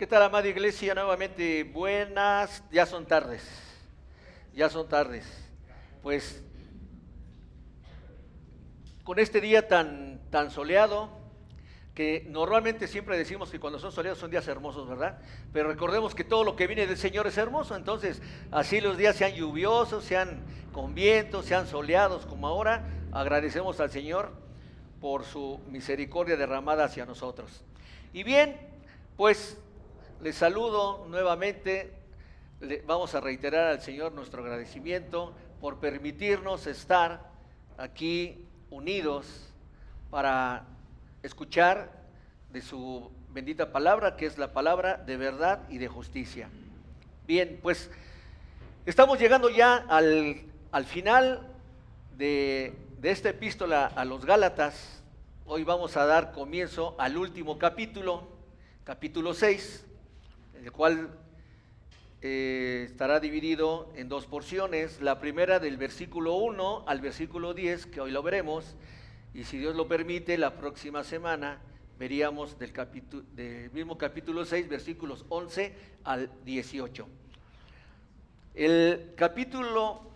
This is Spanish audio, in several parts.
¿Qué tal, amada iglesia? Nuevamente buenas, ya son tardes. Pues con este día tan soleado, que normalmente siempre decimos que cuando son soleados son días hermosos, ¿verdad? Pero recordemos que todo lo que viene del Señor es hermoso, entonces así los días sean lluviosos, sean con vientos, sean soleados como ahora, agradecemos al Señor por su misericordia derramada hacia nosotros. Y bien, pues les saludo nuevamente, vamos a reiterar al Señor nuestro agradecimiento por permitirnos estar aquí unidos para escuchar de su bendita palabra, que es la palabra de verdad y de justicia. Bien, pues estamos llegando ya al final de esta epístola a los Gálatas. Hoy vamos a dar comienzo al último capítulo 6, el cual estará dividido en dos porciones. La primera del versículo 1 al versículo 10, que hoy lo veremos, y si Dios lo permite, la próxima semana veríamos del mismo capítulo 6, versículos 11 al 18. El capítulo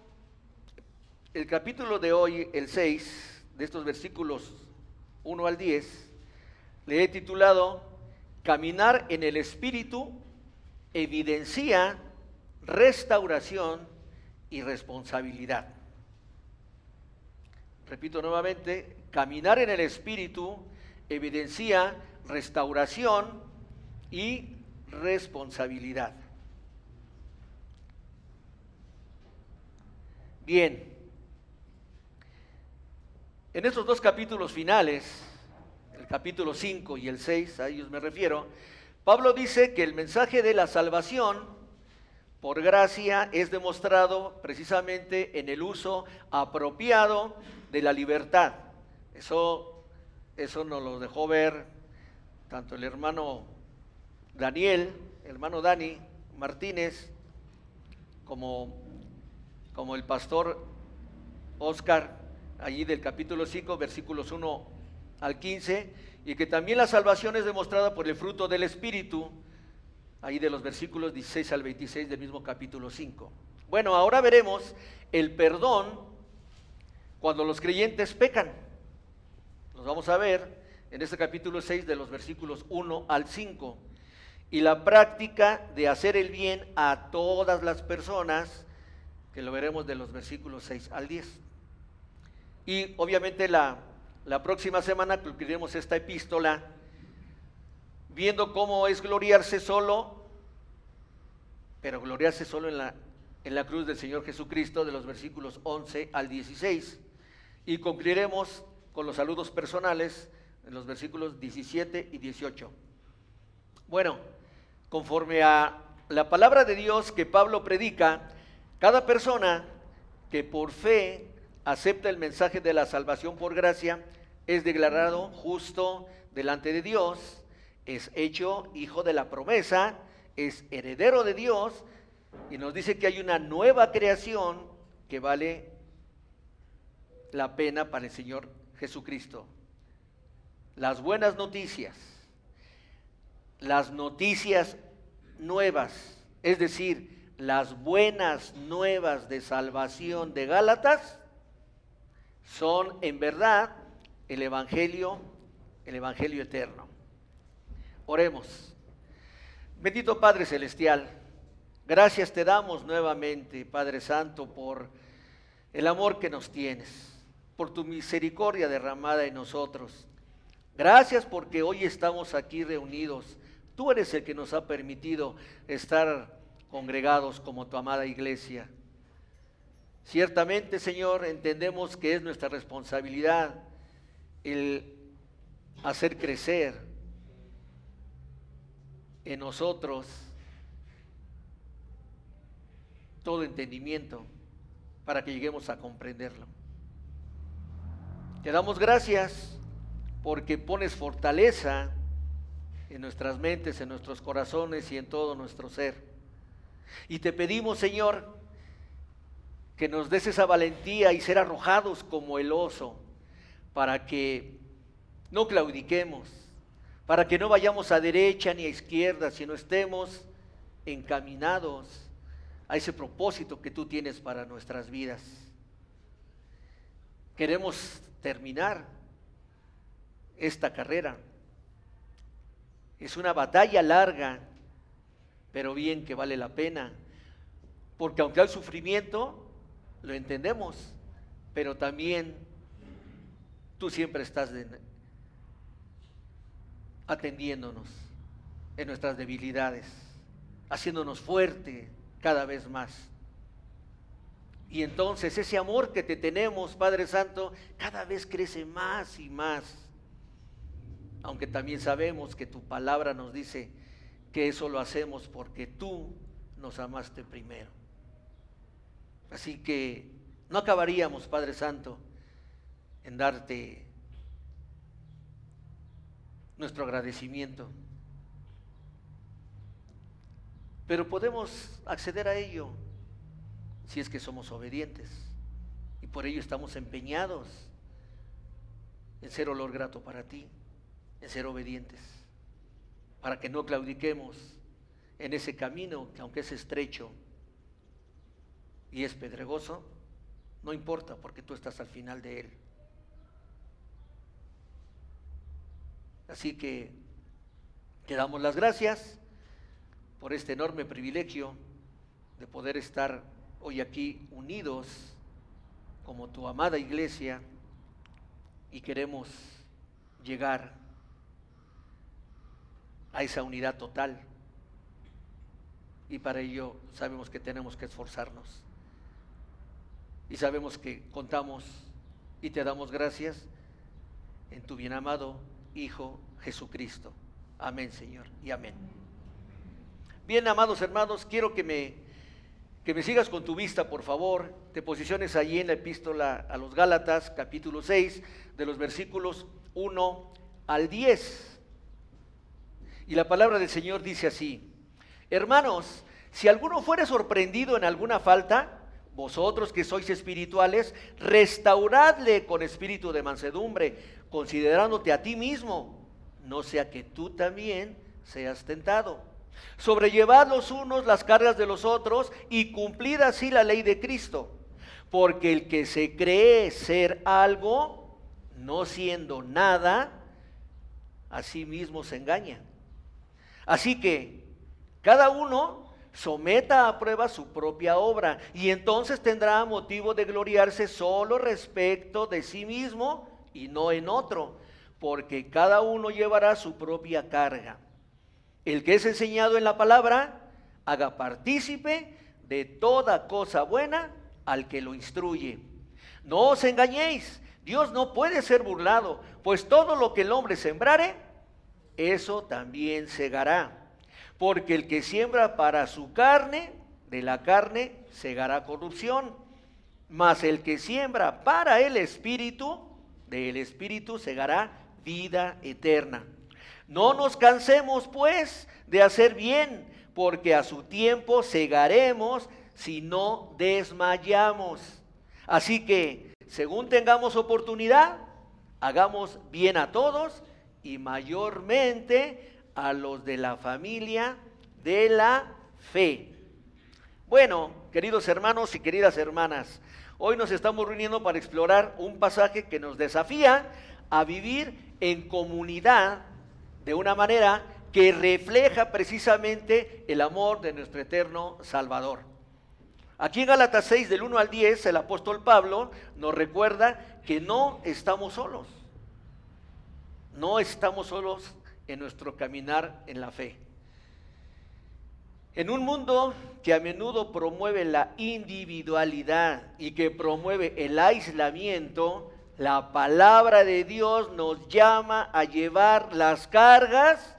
de hoy, el 6, de estos versículos 1 al 10, le he titulado Caminar en el Espíritu evidencia restauración y responsabilidad. Repito nuevamente, caminar en el Espíritu evidencia restauración y responsabilidad. Bien, en estos dos capítulos finales, el capítulo 5 y el 6, a ellos me refiero, Pablo dice que el mensaje de la salvación por gracia es demostrado precisamente en el uso apropiado de la libertad. Eso nos lo dejó ver tanto el hermano Daniel, hermano Dani Martínez, como el pastor Oscar, allí del capítulo 5, versículos 1 al 15, y que también la salvación es demostrada por el fruto del Espíritu, ahí de los versículos 16 al 26 del mismo capítulo 5. Bueno, ahora veremos el perdón cuando los creyentes pecan. Nos vamos a ver en este capítulo 6 de los versículos 1 al 5. Y la práctica de hacer el bien a todas las personas, que lo veremos de los versículos 6 al 10. Y obviamente la próxima semana concluiremos esta epístola viendo cómo es gloriarse solo, pero gloriarse solo en la cruz del Señor Jesucristo, de los versículos 11 al 16. Y concluiremos con los saludos personales en los versículos 17 y 18. Bueno, conforme a la palabra de Dios que Pablo predica, cada persona que por fe acepta el mensaje de la salvación por gracia es declarado justo delante de Dios, es hecho hijo de la promesa, es heredero de Dios, y nos dice que hay una nueva creación que vale la pena para el Señor Jesucristo. Las buenas noticias, las noticias nuevas, es decir, las buenas nuevas de salvación de Gálatas, son en verdad el Evangelio eterno. Oremos. Bendito Padre Celestial, gracias te damos nuevamente, Padre Santo, por el amor que nos tienes, por tu misericordia derramada en nosotros. Gracias porque hoy estamos aquí reunidos. Tú eres el que nos ha permitido estar congregados como tu amada iglesia. Ciertamente, Señor, entendemos que es nuestra responsabilidad el hacer crecer en nosotros todo entendimiento para que lleguemos a comprenderlo. Te damos gracias porque pones fortaleza en nuestras mentes, en nuestros corazones y en todo nuestro ser. Y te pedimos, Señor, que nos des esa valentía y ser arrojados como el oso, para que no claudiquemos, para que no vayamos a derecha ni a izquierda, sino estemos encaminados a ese propósito que tú tienes para nuestras vidas. Queremos terminar esta carrera. Es una batalla larga, pero bien que vale la pena, porque aunque hay sufrimiento, lo entendemos, pero también tú siempre estás atendiéndonos en nuestras debilidades, haciéndonos fuerte cada vez más. Y entonces ese amor que te tenemos, Padre Santo, cada vez crece más y más. Aunque también sabemos que tu palabra nos dice que eso lo hacemos porque tú nos amaste primero. Así que no acabaríamos, Padre Santo, en darte nuestro agradecimiento. Pero podemos acceder a ello si es que somos obedientes. Y por ello estamos empeñados en ser olor grato para ti, en ser obedientes, para que no claudiquemos en ese camino que aunque es estrecho y es pedregoso, no importa porque tú estás al final de él. Así que te damos las gracias por este enorme privilegio de poder estar hoy aquí unidos como tu amada iglesia, y queremos llegar a esa unidad total, y para ello sabemos que tenemos que esforzarnos y sabemos que contamos y te damos gracias en tu bien amado Hijo Jesucristo. Amén, Señor, y amén. Bien, amados hermanos, quiero que me sigas con tu vista, por favor. Te posiciones allí en la epístola a los Gálatas, capítulo 6, de los versículos 1 al 10. Y la palabra del Señor dice así: hermanos, si alguno fuere sorprendido en alguna falta, vosotros que sois espirituales, restauradle con espíritu de mansedumbre, considerándote a ti mismo, no sea que tú también seas tentado. Sobrellevad los unos las cargas de los otros y cumplid así la ley de Cristo. Porque el que se cree ser algo, no siendo nada, a sí mismo se engaña. Así que cada uno someta a prueba su propia obra, y entonces tendrá motivo de gloriarse solo respecto de sí mismo y no en otro, porque cada uno llevará su propia carga. El que es enseñado en la palabra, haga partícipe de toda cosa buena al que lo instruye. No os engañéis, Dios no puede ser burlado, pues todo lo que el hombre sembrare, eso también segará. Porque el que siembra para su carne, de la carne segará corrupción, mas el que siembra para el Espíritu, del Espíritu segará vida eterna. No nos cansemos, pues, de hacer bien, porque a su tiempo segaremos si no desmayamos. Así que, según tengamos oportunidad, hagamos bien a todos y mayormente a los de la familia de la fe. Bueno, queridos hermanos y queridas hermanas, hoy nos estamos reuniendo para explorar un pasaje que nos desafía a vivir en comunidad de una manera que refleja precisamente el amor de nuestro eterno Salvador. Aquí en Gálatas 6, del 1 al 10, el apóstol Pablo nos recuerda que no estamos solos. No estamos solos en nuestro caminar en la fe. En un mundo que a menudo promueve la individualidad y que promueve el aislamiento, la palabra de Dios nos llama a llevar las cargas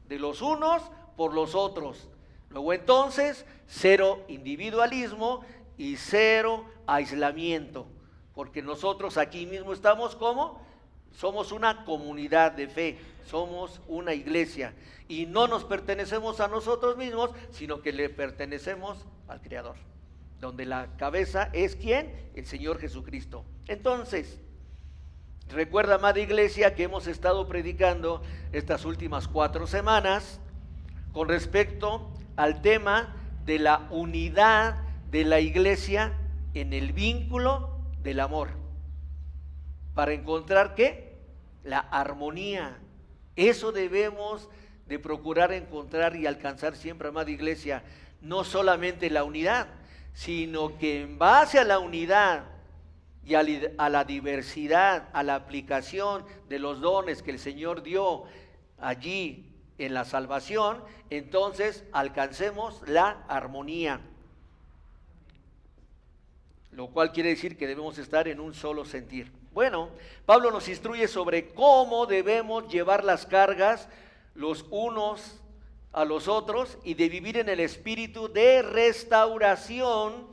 de los unos por los otros. Luego entonces, cero individualismo y cero aislamiento, porque nosotros aquí mismo estamos como somos una comunidad de fe, somos una iglesia y no nos pertenecemos a nosotros mismos, sino que le pertenecemos al Creador, donde la cabeza es ¿quién? El Señor Jesucristo. Entonces, Recuerda, amada iglesia, que hemos estado predicando estas últimas 4 semanas con respecto al tema de la unidad de la iglesia en el vínculo del amor. Para encontrar, ¿qué? La armonía. Eso debemos de procurar encontrar y alcanzar siempre, amada iglesia. No solamente la unidad, sino que en base a la unidad y a la diversidad, a la aplicación de los dones que el Señor dio allí en la salvación, entonces alcancemos la armonía. Lo cual quiere decir que debemos estar en un solo sentir. Bueno, Pablo nos instruye sobre cómo debemos llevar las cargas los unos a los otros y de vivir en el espíritu de restauración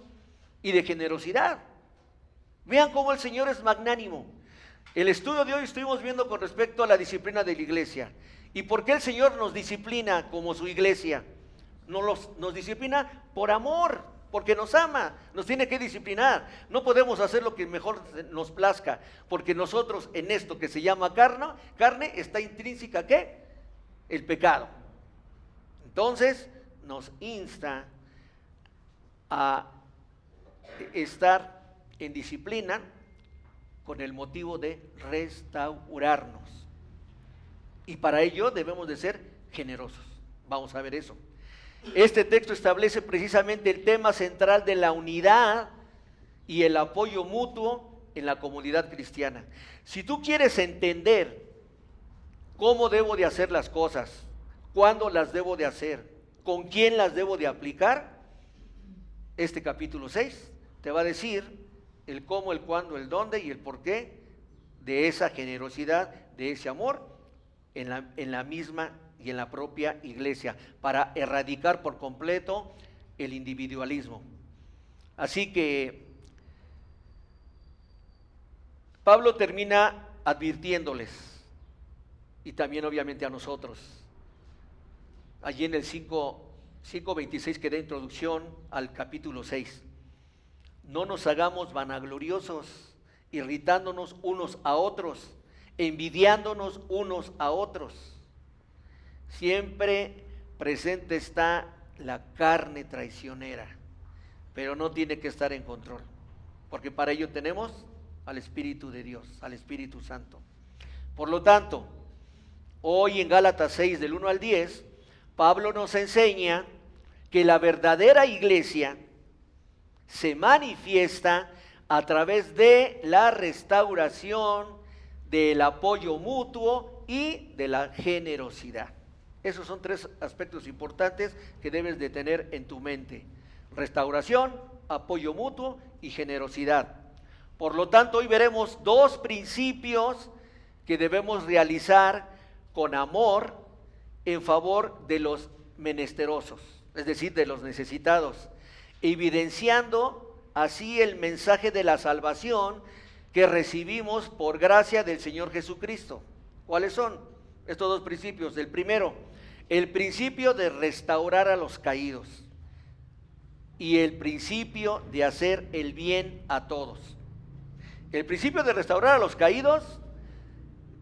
y de generosidad. Vean cómo el Señor es magnánimo. El estudio de hoy estuvimos viendo con respecto a la disciplina de la iglesia. ¿Y por qué el Señor nos disciplina como su iglesia? Nos disciplina por amor, porque nos ama, nos tiene que disciplinar. No podemos hacer lo que mejor nos plazca, porque nosotros en esto que se llama carne está intrínseca, ¿qué? El pecado. Entonces nos insta a estar en disciplina con el motivo de restaurarnos. Y para ello debemos de ser generosos. Vamos a ver eso. Este texto establece precisamente el tema central de la unidad y el apoyo mutuo en la comunidad cristiana. Si tú quieres entender cómo debo de hacer las cosas, cuándo las debo de hacer, con quién las debo de aplicar, este capítulo 6 te va a decir el cómo, el cuándo, el dónde y el por qué de esa generosidad, de ese amor en la misma y en la propia iglesia, para erradicar por completo el individualismo. Así que Pablo termina advirtiéndoles, y también obviamente a nosotros, allí en el 5:26 que da introducción al capítulo 6. No nos hagamos vanagloriosos, irritándonos unos a otros, envidiándonos unos a otros. Siempre presente está la carne traicionera, pero no tiene que estar en control, porque para ello tenemos al Espíritu de Dios, al Espíritu Santo. Por lo tanto, hoy en Gálatas 6, del 1 al 10, Pablo nos enseña que la verdadera iglesia se manifiesta a través de la restauración, del apoyo mutuo y de la generosidad. Esos son 3 aspectos importantes que debes de tener en tu mente: restauración, apoyo mutuo y generosidad. Por lo tanto, hoy veremos 2 principios que debemos realizar con amor en favor de los menesterosos, es decir, de los necesitados, evidenciando así el mensaje de la salvación que recibimos por gracia del Señor Jesucristo. ¿Cuáles son estos 2 principios? El primero, el principio de restaurar a los caídos y el principio de hacer el bien a todos. El principio de restaurar a los caídos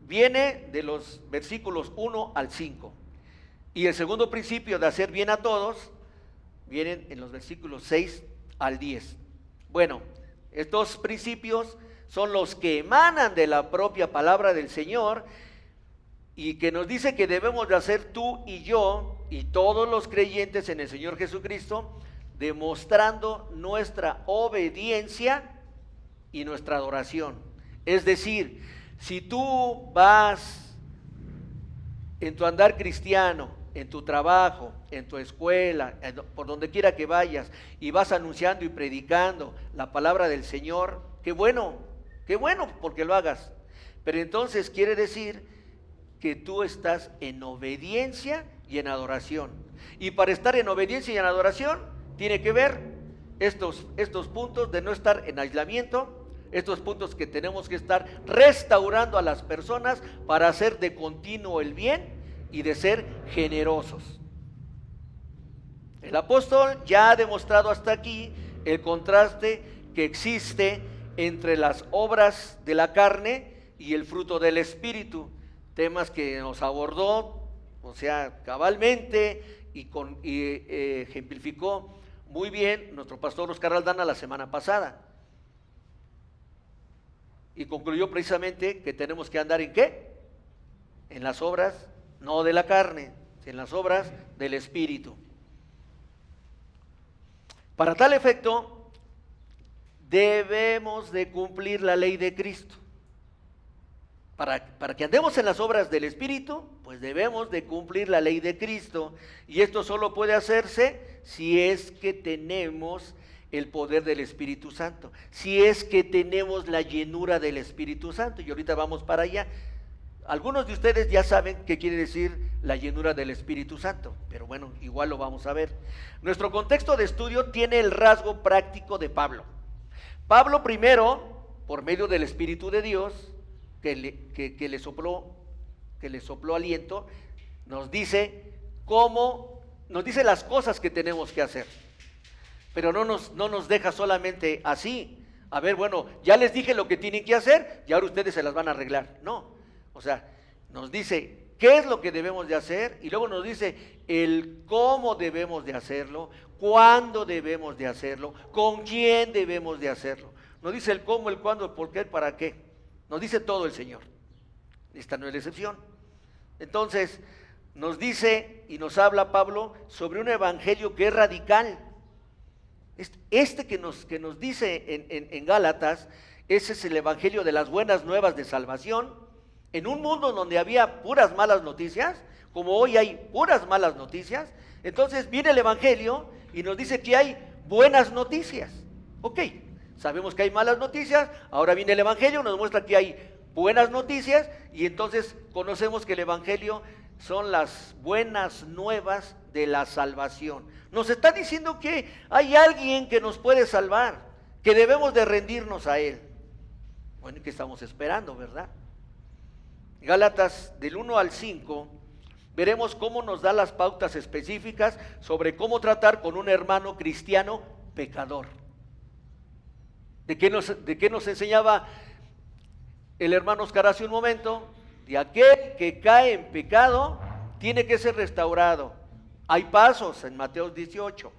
viene de los versículos 1 al 5. Y el segundo principio de hacer bien a todos vienen en los versículos 6 al 10. Bueno, estos principios son los que emanan de la propia palabra del Señor y que nos dice que debemos de hacer tú y yo y todos los creyentes en el Señor Jesucristo, demostrando nuestra obediencia y nuestra adoración. Es decir, si tú vas en tu andar cristiano, en tu trabajo, en tu escuela, por donde quiera que vayas, y vas anunciando y predicando la palabra del Señor, qué bueno porque lo hagas. Pero entonces quiere decir que tú estás en obediencia y en adoración. Y para estar en obediencia y en adoración, tiene que ver estos puntos de no estar en aislamiento, estos puntos que tenemos que estar restaurando a las personas para hacer de continuo el bien y de ser generosos. El apóstol ya ha demostrado hasta aquí el contraste que existe entre las obras de la carne y el fruto del Espíritu, temas que nos abordó, o sea, cabalmente y ejemplificó muy bien nuestro pastor Oscar Aldana la semana pasada. Y concluyó precisamente que tenemos que andar ¿en qué? En las obras, no de la carne, en las obras del Espíritu. Para tal efecto, debemos de cumplir la ley de Cristo. Para que andemos en las obras del Espíritu, pues debemos de cumplir la ley de Cristo. Y esto solo puede hacerse si es que tenemos el poder del Espíritu Santo, si es que tenemos la llenura del Espíritu Santo. Y ahorita vamos para allá. Algunos de ustedes ya saben qué quiere decir la llenura del Espíritu Santo, pero bueno, igual lo vamos a ver. Nuestro contexto de estudio tiene el rasgo práctico de Pablo. Pablo primero, por medio del Espíritu de Dios, que le sopló aliento, nos dice las cosas que tenemos que hacer. Pero no nos deja solamente así. A ver, bueno, ya les dije lo que tienen que hacer y ahora ustedes se las van a arreglar. No, o sea, nos dice qué es lo que debemos de hacer y luego nos dice el cómo debemos de hacerlo, cuándo debemos de hacerlo, con quién debemos de hacerlo. Nos dice el cómo, el cuándo, el por qué, el para qué. Nos dice todo el Señor. Esta no es la excepción. Entonces, nos dice y nos habla Pablo sobre un evangelio que es radical. Este que nos dice en Gálatas, ese es el evangelio de las buenas nuevas de salvación, en un mundo donde había puras malas noticias, como hoy hay puras malas noticias. Entonces viene el evangelio y nos dice que hay buenas noticias. Ok, sabemos que hay malas noticias, ahora viene el evangelio, nos muestra que hay buenas noticias y entonces conocemos que el evangelio son las buenas nuevas de la salvación. Nos está diciendo que hay alguien que nos puede salvar, que debemos de rendirnos a Él. Bueno, ¿y qué estamos esperando, verdad? Gálatas del 1 al 5, veremos cómo nos da las pautas específicas sobre cómo tratar con un hermano cristiano pecador. ¿De qué nos enseñaba el hermano Oscar hace un momento? De aquel que cae en pecado tiene que ser restaurado. Hay pasos en Mateo 18.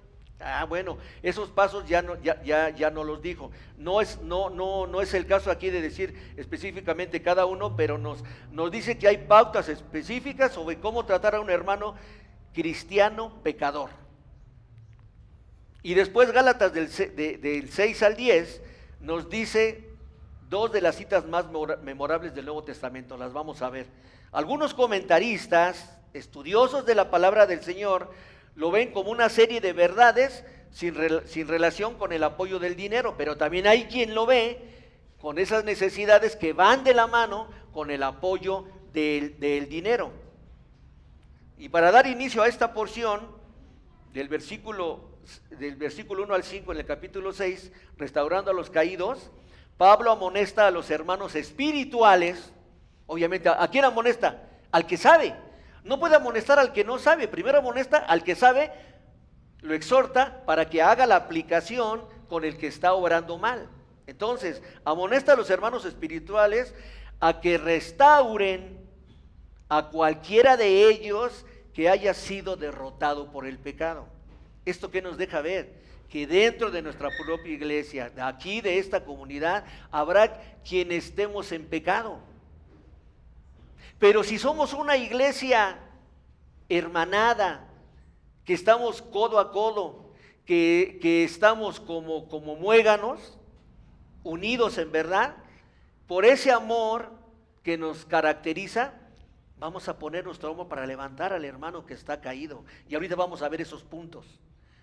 Bueno, esos pasos ya no los dijo. No es el caso aquí de decir específicamente cada uno, pero nos dice que hay pautas específicas sobre cómo tratar a un hermano cristiano pecador. Y después Gálatas del 6 al 10 nos dice dos de las citas más memorables del Nuevo Testamento. Las vamos a ver. Algunos comentaristas, estudiosos de la palabra del Señor, lo ven como una serie de verdades sin relación con el apoyo del dinero, pero también hay quien lo ve con esas necesidades que van de la mano con el apoyo del dinero. Y para dar inicio a esta porción del versículo 1 al 5 en el capítulo 6, restaurando a los caídos, Pablo amonesta a los hermanos espirituales. Obviamente, ¿a quién amonesta? Al que sabe. No puede amonestar al que no sabe. Primero amonesta al que sabe, lo exhorta para que haga la aplicación con el que está obrando mal. Entonces, amonesta a los hermanos espirituales a que restauren a cualquiera de ellos que haya sido derrotado por el pecado. ¿Esto qué nos deja ver? Que dentro de nuestra propia iglesia, de aquí, de esta comunidad, habrá quienes estemos en pecado. Pero si somos una iglesia hermanada, que estamos codo a codo, que estamos como muéganos, unidos en verdad, por ese amor que nos caracteriza, vamos a poner nuestro hombro para levantar al hermano que está caído. Y ahorita vamos a ver esos puntos.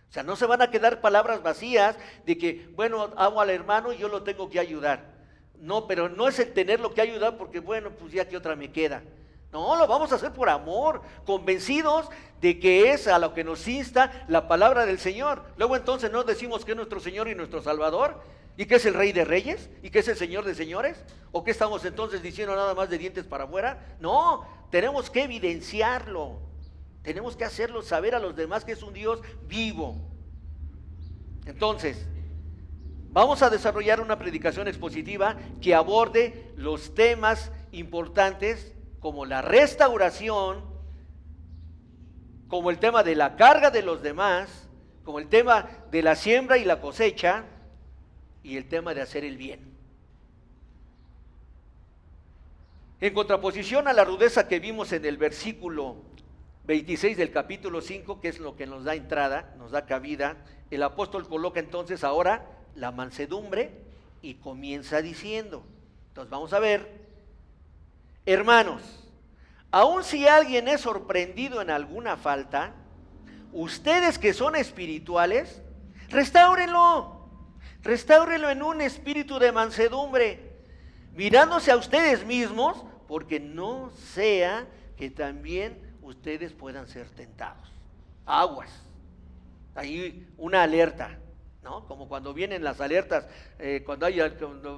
O sea, no se van a quedar palabras vacías de que, bueno, amo al hermano y yo lo tengo que ayudar. No, pero no es el tenerlo que ayudar porque, bueno, pues ya que otra me queda. No, lo vamos a hacer por amor, convencidos de que es a lo que nos insta la palabra del Señor. Luego entonces no decimos que es nuestro Señor y nuestro Salvador, y que es el Rey de Reyes, y que es el Señor de Señores, o que estamos entonces diciendo nada más de dientes para afuera. No, tenemos que evidenciarlo, tenemos que hacerlo saber a los demás que es un Dios vivo. Entonces, Vamos a desarrollar una predicación expositiva que aborde los temas importantes como la restauración, como el tema de la carga de los demás, como el tema de la siembra y la cosecha, y el tema de hacer el bien. En contraposición a la rudeza que vimos en el versículo 26 del capítulo 5, que es lo que nos da entrada, nos da cabida, el apóstol coloca entonces ahora la mansedumbre y comienza diciendo, entonces vamos a ver, hermanos, aun si alguien es sorprendido en alguna falta, ustedes que son espirituales, restáurenlo en un espíritu de mansedumbre, mirándose a ustedes mismos, porque no sea que también ustedes puedan ser tentados. Aguas, ahí una alerta, ¿no? Como cuando vienen las alertas, cuando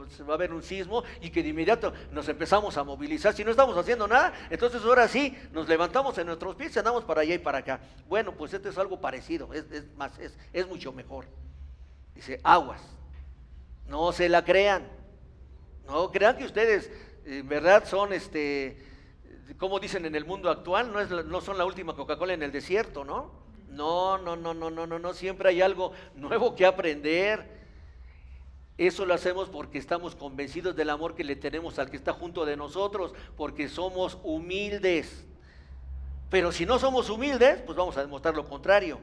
se va a haber un sismo y que de inmediato nos empezamos a movilizar. Si no estamos haciendo nada, entonces ahora sí nos levantamos en nuestros pies y andamos para allá y para acá. Bueno, pues esto es algo parecido, es mucho mejor. Dice, aguas, no se la crean, no crean que ustedes en verdad son, como dicen en el mundo actual, no son la última Coca-Cola en el desierto, ¿no? No, siempre hay algo nuevo que aprender. Eso lo hacemos porque estamos convencidos del amor que le tenemos al que está junto de nosotros, porque somos humildes. Pero si no somos humildes, pues vamos a demostrar lo contrario.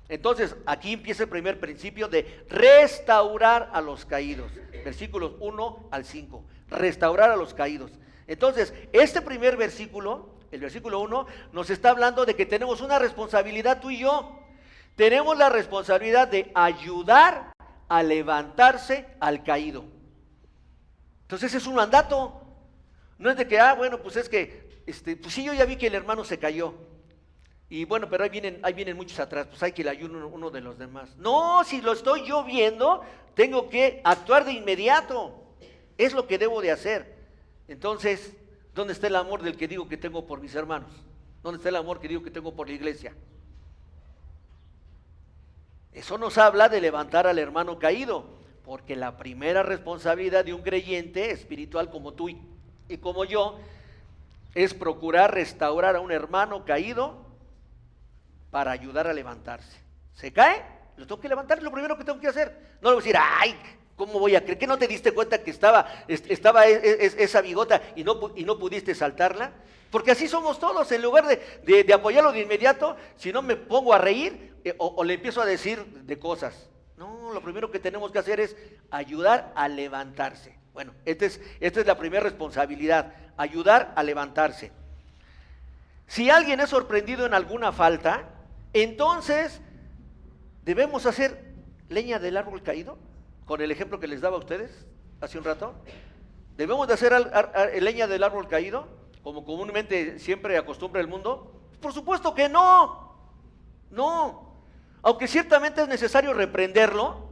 Entonces, aquí empieza el primer principio de restaurar a los caídos. Versículos 1 al 5. Restaurar a los caídos. Entonces, este primer versículo, el versículo 1, nos está hablando de que tenemos una responsabilidad tú y yo. Tenemos la responsabilidad de ayudar a levantarse al caído. Entonces, ese es un mandato. No es de que, bueno, pues es que, pues sí, yo ya vi que el hermano se cayó. Y bueno, pero ahí vienen muchos atrás, pues hay que le ayude uno de los demás. No, si lo estoy yo viendo, tengo que actuar de inmediato. Es lo que debo de hacer. Entonces, ¿dónde está el amor del que digo que tengo por mis hermanos? ¿Dónde está el amor que digo que tengo por la iglesia? Eso nos habla de levantar al hermano caído, porque la primera responsabilidad de un creyente espiritual como tú y como yo es procurar restaurar a un hermano caído para ayudar a levantarse. ¿Se cae? Lo tengo que levantar, es lo primero que tengo que hacer. No le voy a decir, ay, ¿cómo voy a creer? ¿Que no te diste cuenta que estaba esa bigota y no pudiste saltarla? Porque así somos todos, en lugar de apoyarlo de inmediato, si no me pongo a reír o le empiezo a decir de cosas. No, lo primero que tenemos que hacer es ayudar a levantarse. Bueno, esta es la primera responsabilidad, ayudar a levantarse. Si alguien es sorprendido en alguna falta, entonces debemos hacer leña del árbol caído, con el ejemplo que les daba a ustedes hace un rato. ¿Debemos de hacer leña del árbol caído, como comúnmente siempre acostumbra el mundo? Por supuesto que no. Aunque ciertamente es necesario reprenderlo,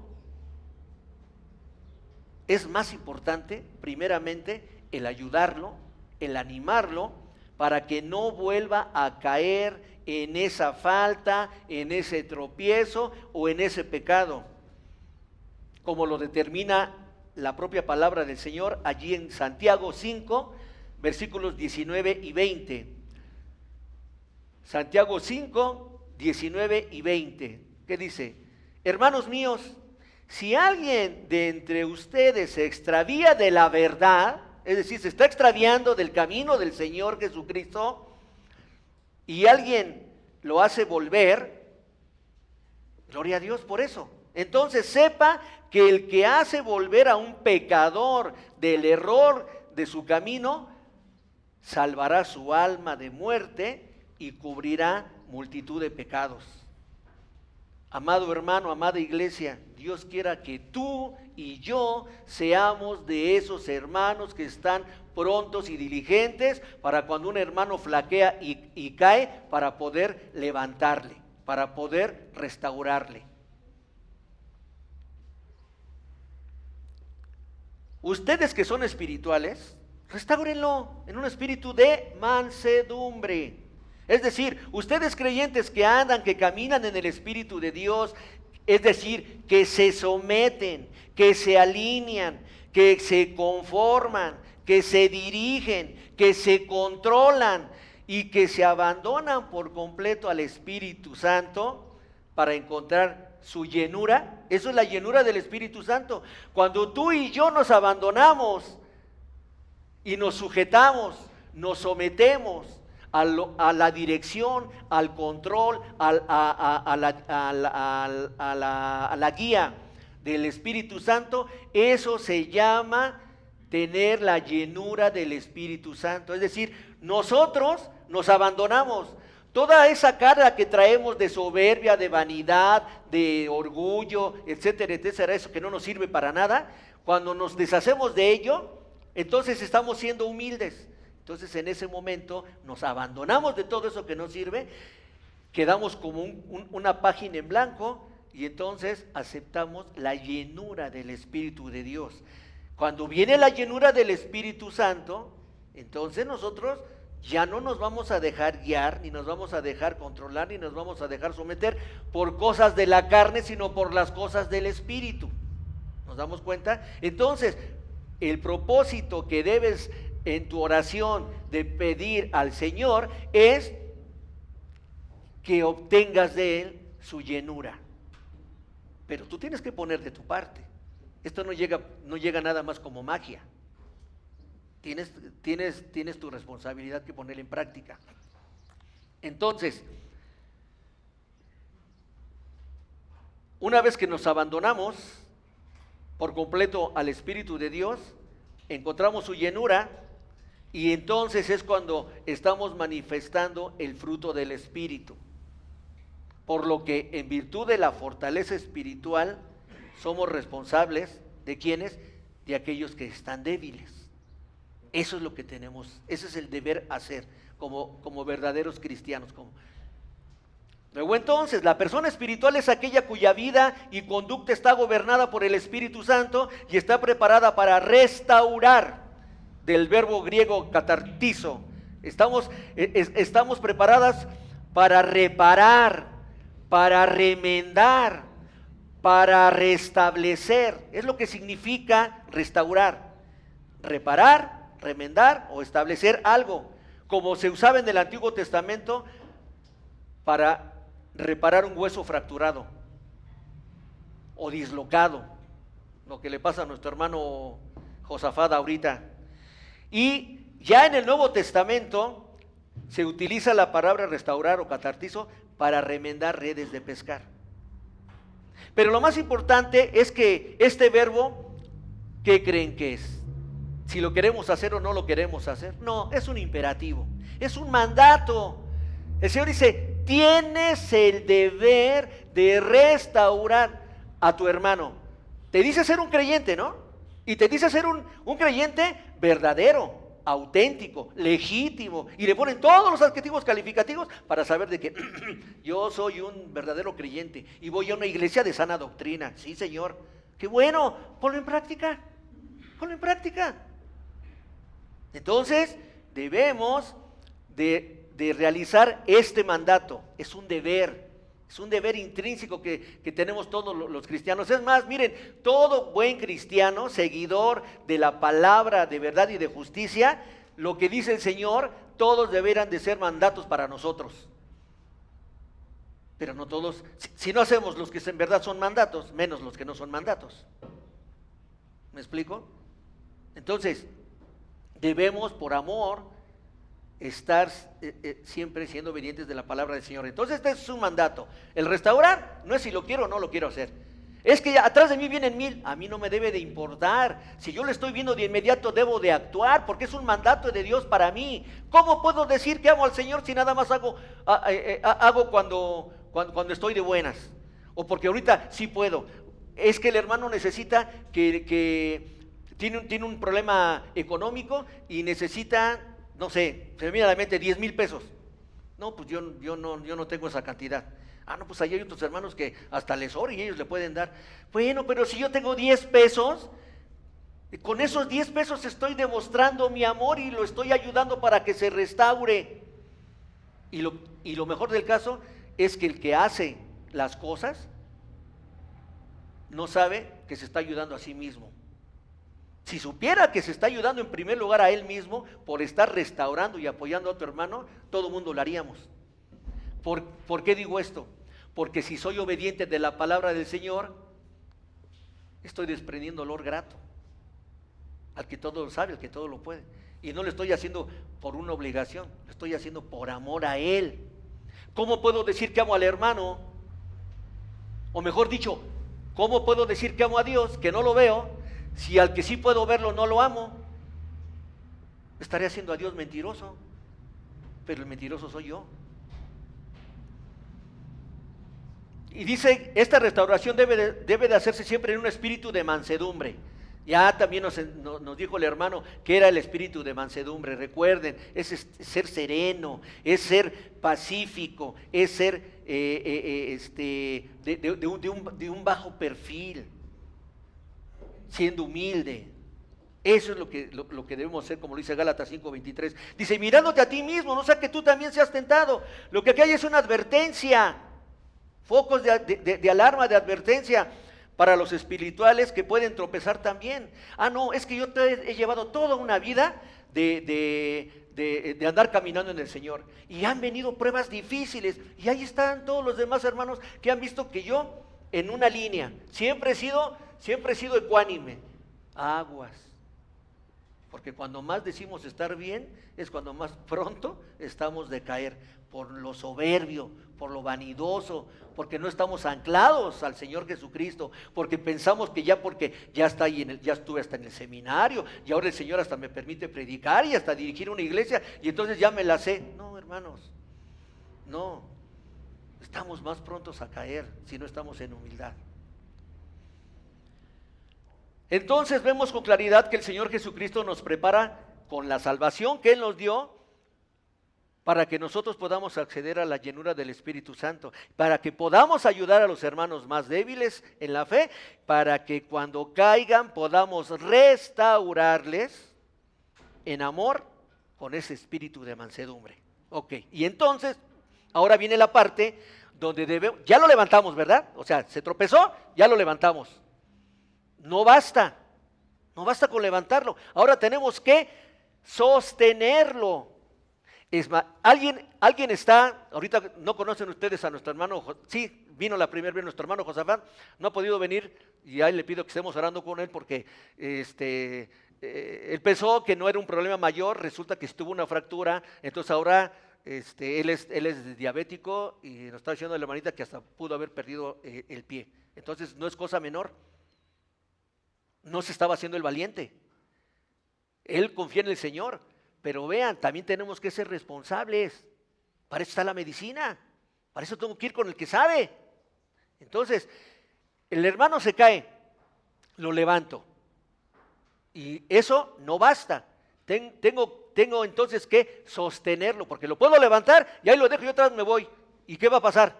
es más importante, primeramente, el ayudarlo, el animarlo, para que no vuelva a caer en esa falta, en ese tropiezo o en ese pecado, como lo determina la propia palabra del Señor allí en Santiago 5, versículos 19 y 20. Santiago 5, 19 y 20. ¿Qué dice? Hermanos míos, si alguien de entre ustedes se extravía de la verdad, es decir, se está extraviando del camino del Señor Jesucristo, y alguien lo hace volver, gloria a Dios por eso. Entonces sepa que el que hace volver a un pecador del error de su camino, salvará su alma de muerte y cubrirá multitud de pecados. Amado hermano, amada iglesia, Dios quiera que tú y yo seamos de esos hermanos que están prontos y diligentes para cuando un hermano flaquea y cae, para poder levantarle, para poder restaurarle. Ustedes que son espirituales, restáurenlo en un espíritu de mansedumbre. Es decir, ustedes creyentes que andan, que caminan en el Espíritu de Dios, es decir, que se someten, que se alinean, que se conforman, que se dirigen, que se controlan y que se abandonan por completo al Espíritu Santo para encontrar su llenura. Eso es la llenura del Espíritu Santo. Cuando tú y yo nos abandonamos y nos sujetamos, nos sometemos a la dirección, al control, a la guía del Espíritu Santo, eso se llama tener la llenura del Espíritu Santo. Es decir, nosotros nos abandonamos. Toda esa carga que traemos de soberbia, de vanidad, de orgullo, etcétera, etcétera, eso que no nos sirve para nada, cuando nos deshacemos de ello, entonces estamos siendo humildes. Entonces en ese momento nos abandonamos de todo eso que nos sirve, quedamos como una página en blanco y entonces aceptamos la llenura del Espíritu de Dios. Cuando viene la llenura del Espíritu Santo, entonces nosotros ya no nos vamos a dejar guiar, ni nos vamos a dejar controlar, ni nos vamos a dejar someter por cosas de la carne, sino por las cosas del Espíritu. ¿Nos damos cuenta? Entonces, el propósito que debes en tu oración de pedir al Señor es que obtengas de Él su llenura. Pero tú tienes que poner de tu parte. Esto no llega nada más como magia. Tienes tu responsabilidad que poner en práctica. Entonces, una vez que nos abandonamos por completo al Espíritu de Dios, encontramos su llenura y entonces es cuando estamos manifestando el fruto del Espíritu. Por lo que en virtud de la fortaleza espiritual somos responsables de ¿quiénes? De aquellos que están débiles. Eso es lo que tenemos, ese es el deber hacer como verdaderos cristianos. Luego entonces, la persona espiritual es aquella cuya vida y conducta está gobernada por el Espíritu Santo y está preparada para restaurar, del verbo griego catartizo. Estamos preparadas para reparar, para remendar, para restablecer. Es lo que significa restaurar, reparar, remendar o establecer algo, como se usaba en el Antiguo Testamento para reparar un hueso fracturado o dislocado, lo que le pasa a nuestro hermano Josafat ahorita. Y ya en el Nuevo Testamento se utiliza la palabra restaurar o catartizo para remendar redes de pescar. Pero lo más importante es que este verbo, ¿qué creen que es? Si lo queremos hacer o no lo queremos hacer. No, es un imperativo, es un mandato. El Señor dice, tienes el deber de restaurar a tu hermano. Te dice ser un creyente, ¿no? Y te dice ser un creyente verdadero, auténtico, legítimo. Y le ponen todos los adjetivos calificativos para saber de que yo soy un verdadero creyente y voy a una iglesia de sana doctrina. Sí, Señor. Qué bueno, ponlo en práctica. Ponlo en práctica. Entonces, debemos de realizar este mandato. Es un deber intrínseco que tenemos todos los cristianos. Es más, miren, todo buen cristiano, seguidor de la palabra de verdad y de justicia, lo que dice el Señor, todos deberán de ser mandatos para nosotros. Pero no todos, si no hacemos los que en verdad son mandatos, menos los que no son mandatos. ¿Me explico? Entonces, debemos por amor estar siempre siendo obedientes de la palabra del Señor. Entonces este es un mandato. El restaurar no es si lo quiero o no lo quiero hacer. Es que atrás de mí vienen 1000, a mí no me debe de importar. Si yo lo estoy viendo de inmediato debo de actuar porque es un mandato de Dios para mí. ¿Cómo puedo decir que amo al Señor si nada más hago cuando estoy de buenas? O porque ahorita sí puedo. Es que el hermano necesita que tiene un problema económico y necesita, no sé, se me viene a la mente 10,000 pesos. No, pues yo no tengo esa cantidad. Ah, no, pues ahí hay otros hermanos que hasta les oro y ellos le pueden dar. Bueno, pero si yo tengo 10 pesos, con esos 10 pesos estoy demostrando mi amor y lo estoy ayudando para que se restaure. Y lo mejor del caso es que el que hace las cosas no sabe que se está ayudando a sí mismo. Si supiera que se está ayudando en primer lugar a él mismo por estar restaurando y apoyando a otro hermano, todo el mundo lo haríamos. ¿Por qué digo esto? Porque si soy obediente de la palabra del Señor, estoy desprendiendo olor grato al que todo lo sabe, al que todo lo puede. Y no lo estoy haciendo por una obligación, lo estoy haciendo por amor a Él. ¿Cómo puedo decir que amo al hermano? O mejor dicho, ¿cómo puedo decir que amo a Dios, que no lo veo, si al que sí puedo verlo no lo amo? Estaré haciendo a Dios mentiroso, pero el mentiroso soy yo. Y dice, esta restauración debe de hacerse siempre en un espíritu de mansedumbre. Ya también nos dijo el hermano que era el espíritu de mansedumbre. Recuerden, es ser sereno, es ser pacífico, es ser de un bajo perfil, siendo humilde. Eso es lo que debemos hacer, como lo dice Gálatas 5:23. Dice, mirándote a ti mismo, no sea que tú también seas tentado. Lo que aquí hay es una advertencia, focos de alarma, de advertencia para los espirituales que pueden tropezar también. No, es que yo he llevado toda una vida de andar caminando en el Señor, y han venido pruebas difíciles, y ahí están todos los demás hermanos que han visto que yo en una línea, siempre he sido ecuánime. Aguas, porque cuando más decimos estar bien, es cuando más pronto estamos de caer, por lo soberbio, por lo vanidoso, porque no estamos anclados al Señor Jesucristo, porque pensamos que porque ya está ahí ya estuve hasta en el seminario, y ahora el Señor hasta me permite predicar y hasta dirigir una iglesia, y entonces ya me la sé. No, hermanos, no, estamos más prontos a caer si no estamos en humildad. Entonces vemos con claridad que el Señor Jesucristo nos prepara con la salvación que Él nos dio, para que nosotros podamos acceder a la llenura del Espíritu Santo, para que podamos ayudar a los hermanos más débiles en la fe, para que cuando caigan podamos restaurarles en amor con ese espíritu de mansedumbre. Ok, y entonces, ahora viene la parte donde ya lo levantamos, ¿verdad? O sea, se tropezó, ya lo levantamos. No basta con levantarlo, ahora tenemos que sostenerlo. Es más, alguien está, ahorita no conocen ustedes a nuestro hermano, sí, vino la primera vez nuestro hermano Josafat, no ha podido venir, y ahí le pido que estemos orando con él, porque él pensó que no era un problema mayor, resulta que estuvo una fractura, entonces ahora él es diabético, y nos está diciendo la hermanita que hasta pudo haber perdido el pie. Entonces no es cosa menor, no se estaba haciendo el valiente, él confía en el Señor. Pero vean, también tenemos que ser responsables. Para eso está la medicina. Para eso tengo que ir con el que sabe. Entonces, el hermano se cae, lo levanto. Y eso no basta. Tengo entonces que sostenerlo, porque lo puedo levantar y ahí lo dejo y otra vez me voy. ¿Y qué va a pasar?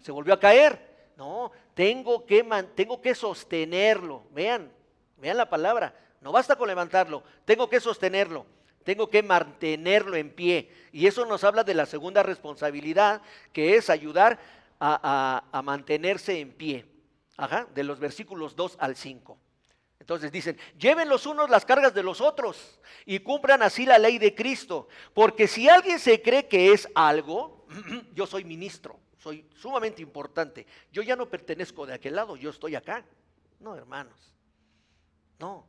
¿Se volvió a caer? No, tengo que sostenerlo. Vean la palabra. No basta con levantarlo, tengo que sostenerlo. Tengo que mantenerlo en pie. Y eso nos habla de la segunda responsabilidad, que es ayudar a mantenerse en pie. De los versículos 2 al 5. Entonces dicen, lleven los unos las cargas de los otros y cumplan así la ley de Cristo. Porque si alguien se cree que es algo, yo soy ministro, soy sumamente importante. Yo ya no pertenezco de aquel lado, yo estoy acá. No, hermanos. No.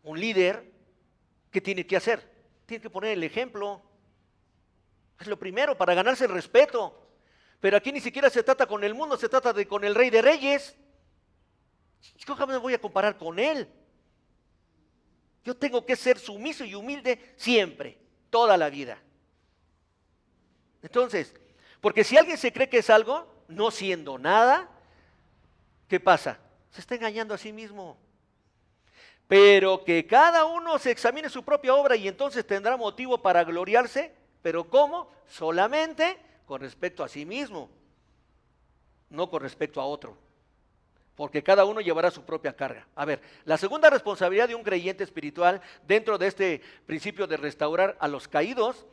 Un líder, ¿qué tiene que hacer? Tiene que poner el ejemplo. Es lo primero para ganarse el respeto. Pero aquí ni siquiera se trata con el mundo, se trata con el Rey de Reyes. Yo jamás me voy a comparar con Él. Yo tengo que ser sumiso y humilde siempre, toda la vida. Entonces, porque si alguien se cree que es algo, no siendo nada, ¿qué pasa? Se está engañando a sí mismo. Pero que cada uno se examine su propia obra y entonces tendrá motivo para gloriarse. ¿Pero cómo? Solamente con respecto a sí mismo, no con respecto a otro. Porque cada uno llevará su propia carga. A ver, la segunda responsabilidad de un creyente espiritual dentro de este principio de restaurar a los caídos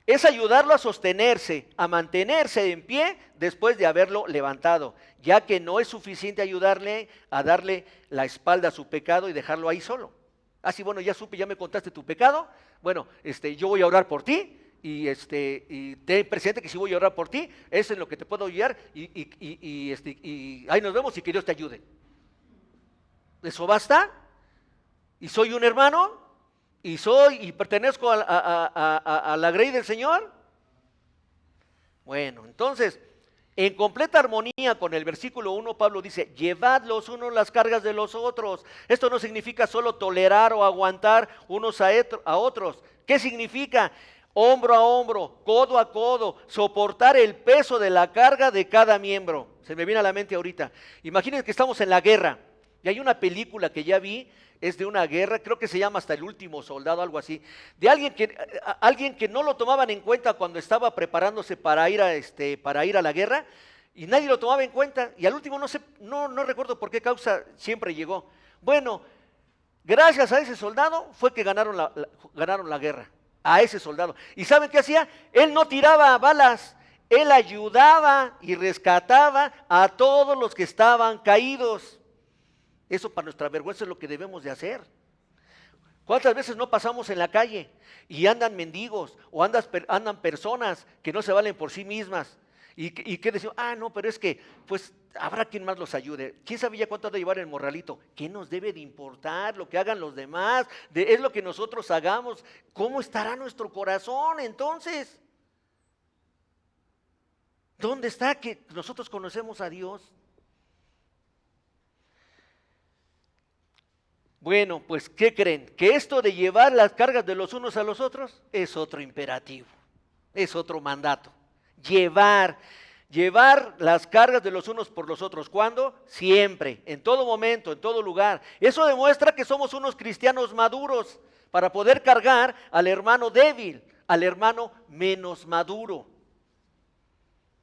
Es ayudarlo a sostenerse, a mantenerse en pie después de haberlo levantado, ya que no es suficiente ayudarle a darle la espalda a su pecado y dejarlo ahí solo. Ah, sí, bueno, ya supe, ya me contaste tu pecado. Bueno, yo voy a orar por ti y ten presente que si voy a orar por ti, es en lo que te puedo ayudar y ahí nos vemos y que Dios te ayude. ¿Eso basta? ¿Y soy un hermano? ¿Y pertenezco a la grey del Señor? Bueno, entonces, en completa armonía con el versículo 1, Pablo dice, llevad los unos las cargas de los otros. Esto no significa solo tolerar o aguantar unos a otros. ¿Qué significa? Hombro a hombro, codo a codo, soportar el peso de la carga de cada miembro. Se me viene a la mente ahorita. Imagínense que estamos en la guerra y hay una película que ya vi, es de una guerra, creo que se llama Hasta el último soldado, algo así, de alguien que no lo tomaban en cuenta cuando estaba preparándose para ir a la guerra, y nadie lo tomaba en cuenta, y al último no recuerdo por qué causa siempre llegó. Bueno, gracias a ese soldado fue que ganaron la guerra, a ese soldado. ¿Y saben qué hacía? Él no tiraba balas, él ayudaba y rescataba a todos los que estaban caídos. Eso para nuestra vergüenza es lo que debemos de hacer. ¿Cuántas veces no pasamos en la calle y andan mendigos o andan personas que no se valen por sí mismas? ¿Y qué decimos? Ah, no, pero es que pues habrá quien más los ayude. ¿Quién sabe ya cuánto ha de llevar el morralito? ¿Qué nos debe de importar lo que hagan los demás? Es lo que nosotros hagamos. ¿Cómo estará nuestro corazón entonces? ¿Dónde está que nosotros conocemos a Dios? Bueno, pues ¿qué creen? Que esto de llevar las cargas de los unos a los otros es otro imperativo, es otro mandato. Llevar las cargas de los unos por los otros. ¿Cuándo? Siempre, en todo momento, en todo lugar. Eso demuestra que somos unos cristianos maduros para poder cargar al hermano débil, al hermano menos maduro.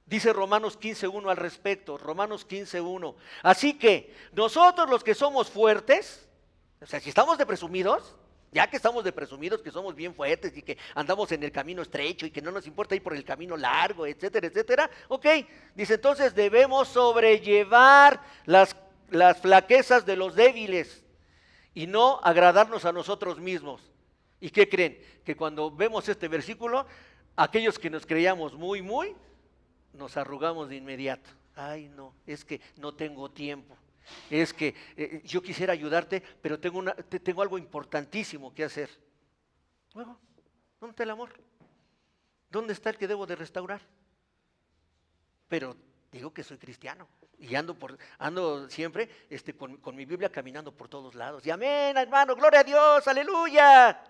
Dice Romanos 15:1 al respecto, Romanos 15:1. Así que nosotros los que somos fuertes, o sea, si estamos de presumidos, ya que estamos de presumidos, que somos bien fuertes y que andamos en el camino estrecho y que no nos importa ir por el camino largo, etcétera, etcétera, ok, dice entonces debemos sobrellevar las flaquezas de los débiles y no agradarnos a nosotros mismos. ¿Y qué creen? Que cuando vemos este versículo, aquellos que nos creíamos muy, nos arrugamos de inmediato. Ay, no, es que no tengo tiempo. Es que yo quisiera ayudarte, pero tengo algo importantísimo que hacer. Luego, ¿dónde está el amor? ¿Dónde está el que debo de restaurar? Pero digo que soy cristiano y ando siempre con mi Biblia caminando por todos lados. Y amén, hermano, gloria a Dios, aleluya.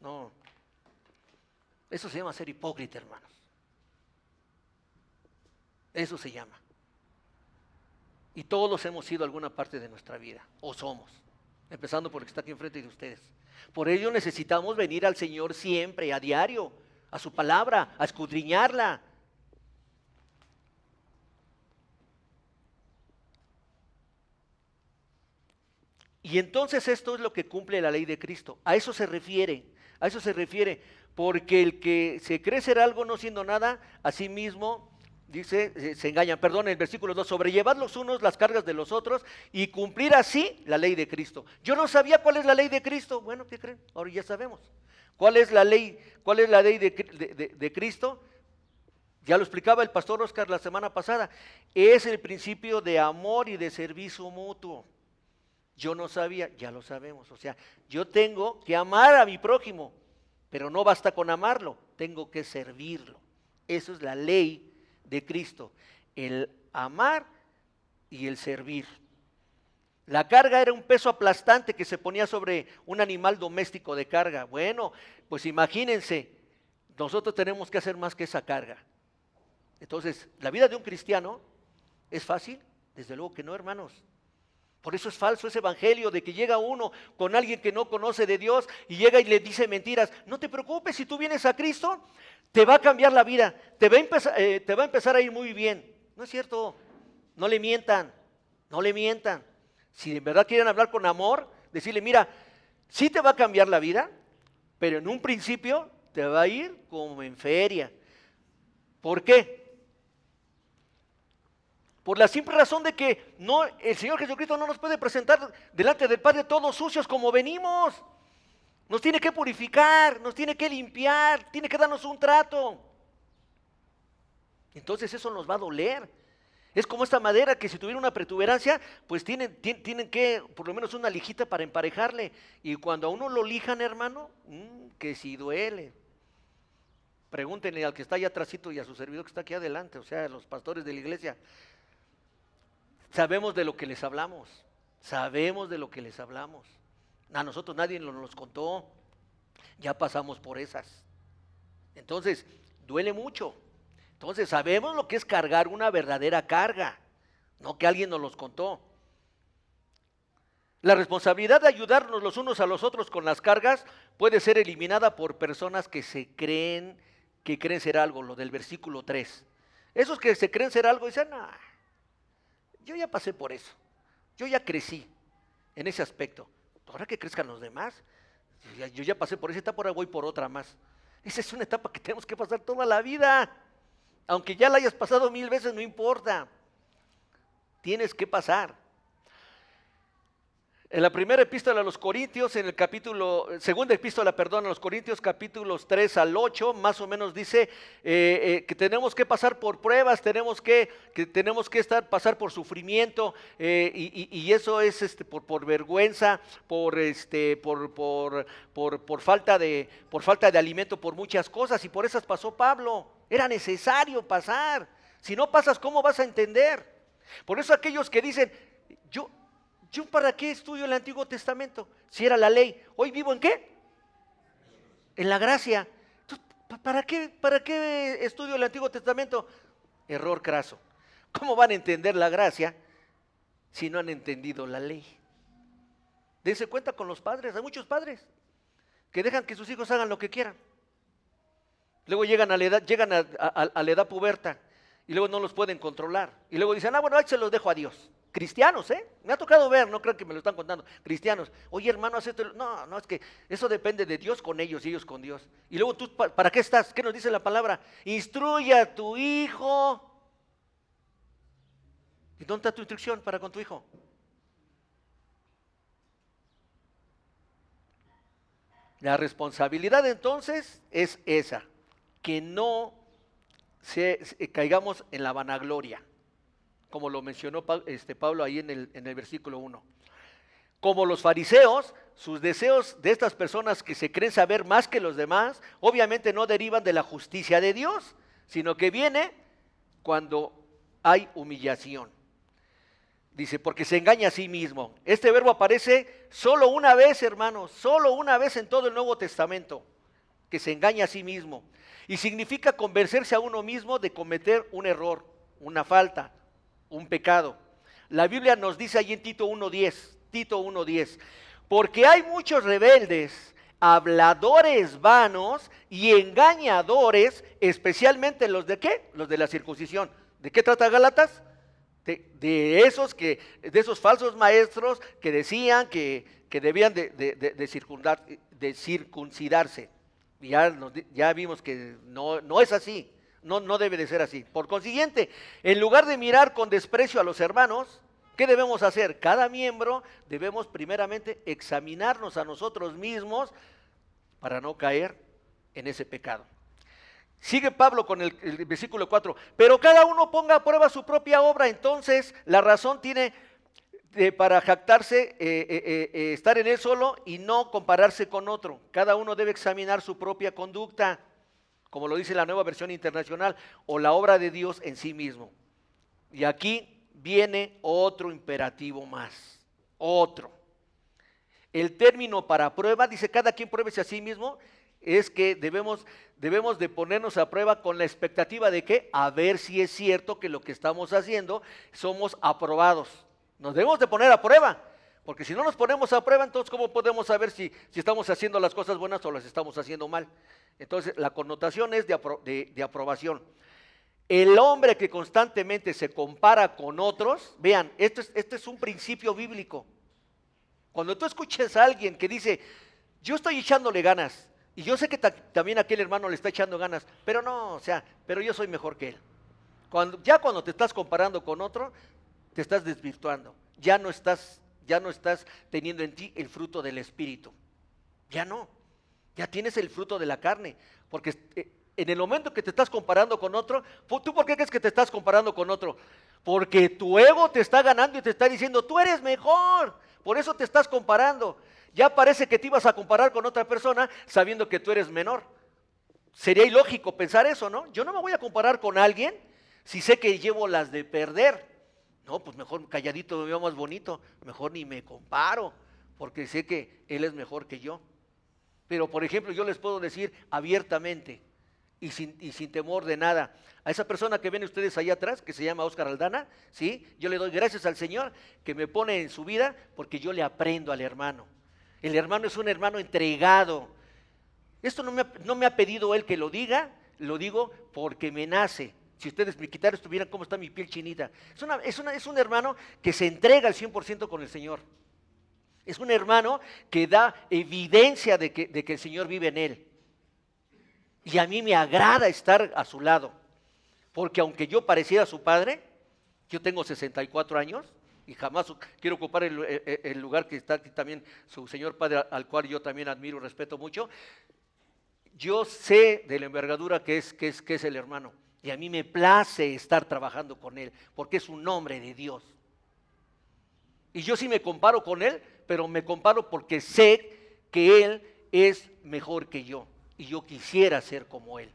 No, eso se llama ser hipócrita, hermanos. Eso se llama. Y todos hemos sido alguna parte de nuestra vida, o somos, empezando por el que está aquí enfrente de ustedes. Por ello necesitamos venir al Señor siempre, a diario, a su palabra, a escudriñarla. Y entonces esto es lo que cumple la ley de Cristo. A eso se refiere, porque el que se cree ser algo no siendo nada, a sí mismo dice, se engañan, perdón, el versículo 2, sobrellevad los unos las cargas de los otros y cumplir así la ley de Cristo. Yo no sabía cuál es la ley de Cristo. Bueno, ¿qué creen? Ahora ya sabemos. ¿Cuál es la ley de Cristo? Ya lo explicaba el pastor Oscar la semana pasada. Es el principio de amor y de servicio mutuo. Yo no sabía, ya lo sabemos. O sea, yo tengo que amar a mi prójimo, pero no basta con amarlo, tengo que servirlo. Eso es la ley de Cristo, el amar y el servir. La carga era un peso aplastante que se ponía sobre un animal doméstico de carga. Bueno, pues imagínense, nosotros tenemos que hacer más que esa carga. Entonces, ¿la vida de un cristiano es fácil? Desde luego que no, hermanos. Por eso es falso ese evangelio de que llega uno con alguien que no conoce de Dios y llega y le dice mentiras. No te preocupes, si tú vienes a Cristo, te va a cambiar la vida, te va a empezar a ir muy bien. No es cierto, no le mientan, no le mientan. Si de verdad quieren hablar con amor, decirle, mira, sí te va a cambiar la vida, pero en un principio te va a ir como en feria. ¿Por qué? Por la simple razón de que no, el Señor Jesucristo no nos puede presentar delante del Padre todos sucios como venimos. Nos tiene que purificar, nos tiene que limpiar, tiene que darnos un trato. Entonces eso nos va a doler. Es como esta madera que si tuviera una protuberancia, pues tienen que, por lo menos una lijita para emparejarle. Y cuando a uno lo lijan, hermano, que si duele. Pregúntenle al que está allá atrásito y a su servidor que está aquí adelante, o sea, a los pastores de la iglesia. Sabemos de lo que les hablamos, sabemos de lo que les hablamos. A nosotros nadie nos contó, ya pasamos por esas. Entonces, duele mucho. Entonces, sabemos lo que es cargar una verdadera carga, no que alguien nos los contó. La responsabilidad de ayudarnos los unos a los otros con las cargas puede ser eliminada por personas que creen ser algo, lo del versículo 3. Esos que se creen ser algo dicen, no, yo ya pasé por eso, yo ya crecí en ese aspecto. Ahora que crezcan los demás, yo ya pasé por esa etapa, ahora voy por otra más. Esa es una etapa que tenemos que pasar toda la vida. Aunque ya la hayas pasado 1000 veces, no importa. Tienes que pasar. En la primera epístola a los Corintios, segunda epístola, a los Corintios, capítulos 3 al 8, más o menos dice que tenemos que pasar por pruebas, tenemos que pasar por sufrimiento, y eso es por vergüenza, por falta de alimento, por muchas cosas, y por esas pasó Pablo. Era necesario pasar. Si no pasas, ¿cómo vas a entender? Por eso aquellos que dicen, ¿Yo para qué estudio el Antiguo Testamento? Si era la ley. ¿Hoy vivo en qué? En la gracia. Entonces, ¿para qué estudio el Antiguo Testamento? Error craso. ¿Cómo van a entender la gracia si no han entendido la ley? Dense cuenta con los padres. Hay muchos padres que dejan que sus hijos hagan lo que quieran. Luego llegan a la edad puberta y luego no los pueden controlar. Y luego dicen, bueno, ahí se los dejo a Dios. Cristianos, me ha tocado ver, no creo que me lo están contando, cristianos, oye hermano, haz esto, no, es que eso depende de Dios con ellos y ellos con Dios. Y luego tú, ¿para qué estás? ¿Qué nos dice la palabra? Instruye a tu hijo. ¿Y dónde está tu instrucción para con tu hijo? La responsabilidad entonces es esa, que no caigamos en la vanagloria, como lo mencionó Pablo ahí en el versículo 1. Como los fariseos, sus deseos de estas personas que se creen saber más que los demás, obviamente no derivan de la justicia de Dios, sino que viene cuando hay humillación. Dice, porque se engaña a sí mismo. Este verbo aparece solo una vez, hermanos, solo una vez en todo el Nuevo Testamento, que se engaña a sí mismo. Y significa convencerse a uno mismo de cometer un error, una falta, un pecado. La Biblia nos dice ahí en Tito 1:10, porque hay muchos rebeldes, habladores vanos y engañadores, especialmente los de ¿qué? Los de la circuncisión. ¿De qué trata Gálatas? De esos falsos maestros que decían que debían de circuncidarse. Ya vimos que no es así. No debe de ser así. Por consiguiente, en lugar de mirar con desprecio a los hermanos, ¿qué debemos hacer? Cada miembro debemos primeramente examinarnos a nosotros mismos para no caer en ese pecado. Sigue Pablo con el versículo 4, pero cada uno ponga a prueba su propia obra. Entonces la razón tiene para jactarse, estar en él solo y no compararse con otro. Cada uno debe examinar su propia conducta, como lo dice la Nueva Versión Internacional, o la obra de Dios en sí mismo. Y aquí viene otro imperativo más, otro. El término para prueba, dice cada quien pruébese a sí mismo, es que debemos de ponernos a prueba con la expectativa de que, a ver si es cierto que lo que estamos haciendo somos aprobados. Nos debemos de poner a prueba, porque si no nos ponemos a prueba, entonces ¿cómo podemos saber si estamos haciendo las cosas buenas o las estamos haciendo mal? Entonces la connotación es de aprobación. El hombre que constantemente se compara con otros, vean, esto es un principio bíblico. Cuando tú escuches a alguien que dice, yo estoy echándole ganas, Y yo sé que también aquel hermano le está echando ganas, pero no, o sea, pero yo soy mejor que él. Cuando te estás comparando con otro, te estás desvirtuando. Ya no estás teniendo en ti el fruto del Espíritu. Ya no. Ya tienes el fruto de la carne. Porque en el momento que te estás comparando con otro, ¿tú por qué crees que te estás comparando con otro? Porque tu ego te está ganando y te está diciendo, tú eres mejor. Por eso te estás comparando. Ya parece que te ibas a comparar con otra persona sabiendo que tú eres menor. Sería ilógico pensar eso, ¿no? Yo no me voy a comparar con alguien si sé que llevo las de perder. No, pues mejor calladito me veo más bonito, mejor ni me comparo, porque sé que él es mejor que yo. Pero, por ejemplo, yo les puedo decir abiertamente y sin temor de nada, a esa persona que ven ustedes allá atrás, que se llama Óscar Aldana, ¿sí? Yo le doy gracias al Señor que me pone en su vida porque yo le aprendo al hermano. El hermano es un hermano entregado. Esto no me ha pedido él que lo diga, lo digo porque me nace. Si ustedes me quitaran, estuvieran cómo está mi piel chinita. Es un hermano que se entrega al 100% con el Señor. Es un hermano que da evidencia de que el Señor vive en él. Y a mí me agrada estar a su lado. Porque aunque yo pareciera su padre, yo tengo 64 años y jamás quiero ocupar el lugar que está aquí también su señor padre, al cual yo también admiro y respeto mucho. Yo sé de la envergadura que es el hermano. Y a mí me place estar trabajando con él, porque es un hombre de Dios. Y yo sí me comparo con él, pero me comparo porque sé que él es mejor que yo. Y yo quisiera ser como él.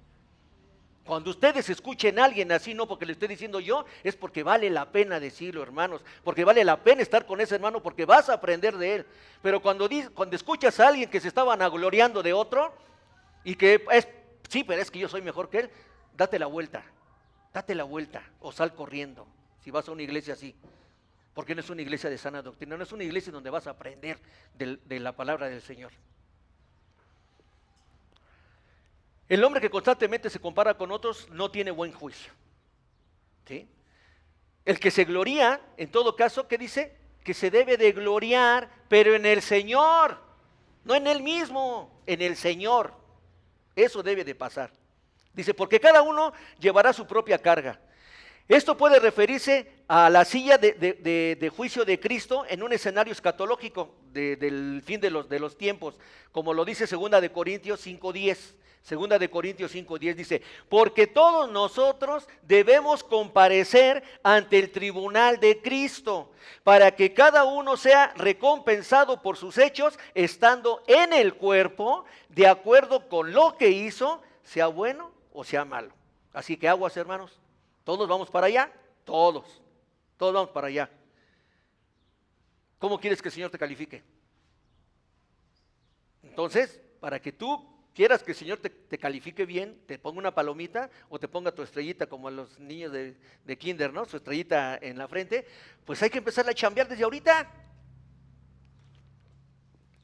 Cuando ustedes escuchen a alguien así, no porque le estoy diciendo yo, es porque vale la pena decirlo, hermanos. Porque vale la pena estar con ese hermano, porque vas a aprender de él. Pero cuando escuchas a alguien que se está vanagloriando de otro, y que sí, pero es que yo soy mejor que él, date la vuelta o sal corriendo si vas a una iglesia así, porque no es una iglesia de sana doctrina, no es una iglesia donde vas a aprender de la palabra del Señor. El hombre que constantemente se compara con otros no tiene buen juicio, ¿sí? El que se gloría, en todo caso, ¿qué dice? Que se debe de gloriar, pero en el Señor, no en él mismo, en el Señor. Eso debe de pasar. Dice, porque cada uno llevará su propia carga. Esto puede referirse a la silla de juicio de Cristo en un escenario escatológico del fin de los tiempos, como lo dice 2 de Corintios 5:10. 2 de Corintios 5:10 dice, porque todos nosotros debemos comparecer ante el tribunal de Cristo, para que cada uno sea recompensado por sus hechos, estando en el cuerpo, de acuerdo con lo que hizo, sea bueno o sea malo. Así que aguas, hermanos, todos vamos para allá, todos vamos para allá. ¿Cómo quieres que el Señor te califique? Entonces, para que tú quieras que el Señor te califique bien, te ponga una palomita o te ponga tu estrellita como a los niños de kinder, ¿no? Su estrellita en la frente, pues hay que empezar a chambear desde ahorita.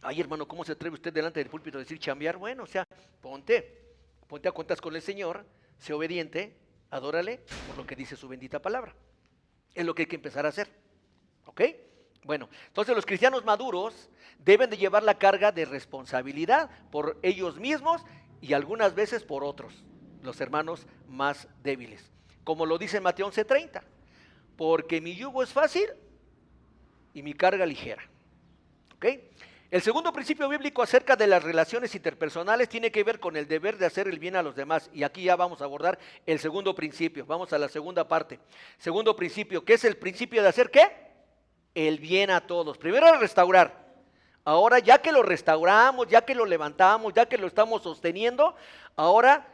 Ay, hermano, ¿cómo se atreve usted delante del púlpito a decir chambear? Bueno, o sea, ponte a cuentas con el Señor, sé obediente, adórale por lo que dice su bendita palabra. Es lo que hay que empezar a hacer, ¿ok? Bueno, entonces los cristianos maduros deben de llevar la carga de responsabilidad por ellos mismos y algunas veces por otros, los hermanos más débiles. Como lo dice Mateo 11:30, porque mi yugo es fácil y mi carga ligera, ¿ok? El segundo principio bíblico acerca de las relaciones interpersonales tiene que ver con el deber de hacer el bien a los demás. Y aquí ya vamos a abordar el segundo principio. Vamos a la segunda parte. Segundo principio, ¿qué es el principio de hacer qué? El bien a todos. Primero el restaurar. Ahora ya que lo restauramos, ya que lo levantamos, ya que lo estamos sosteniendo, ahora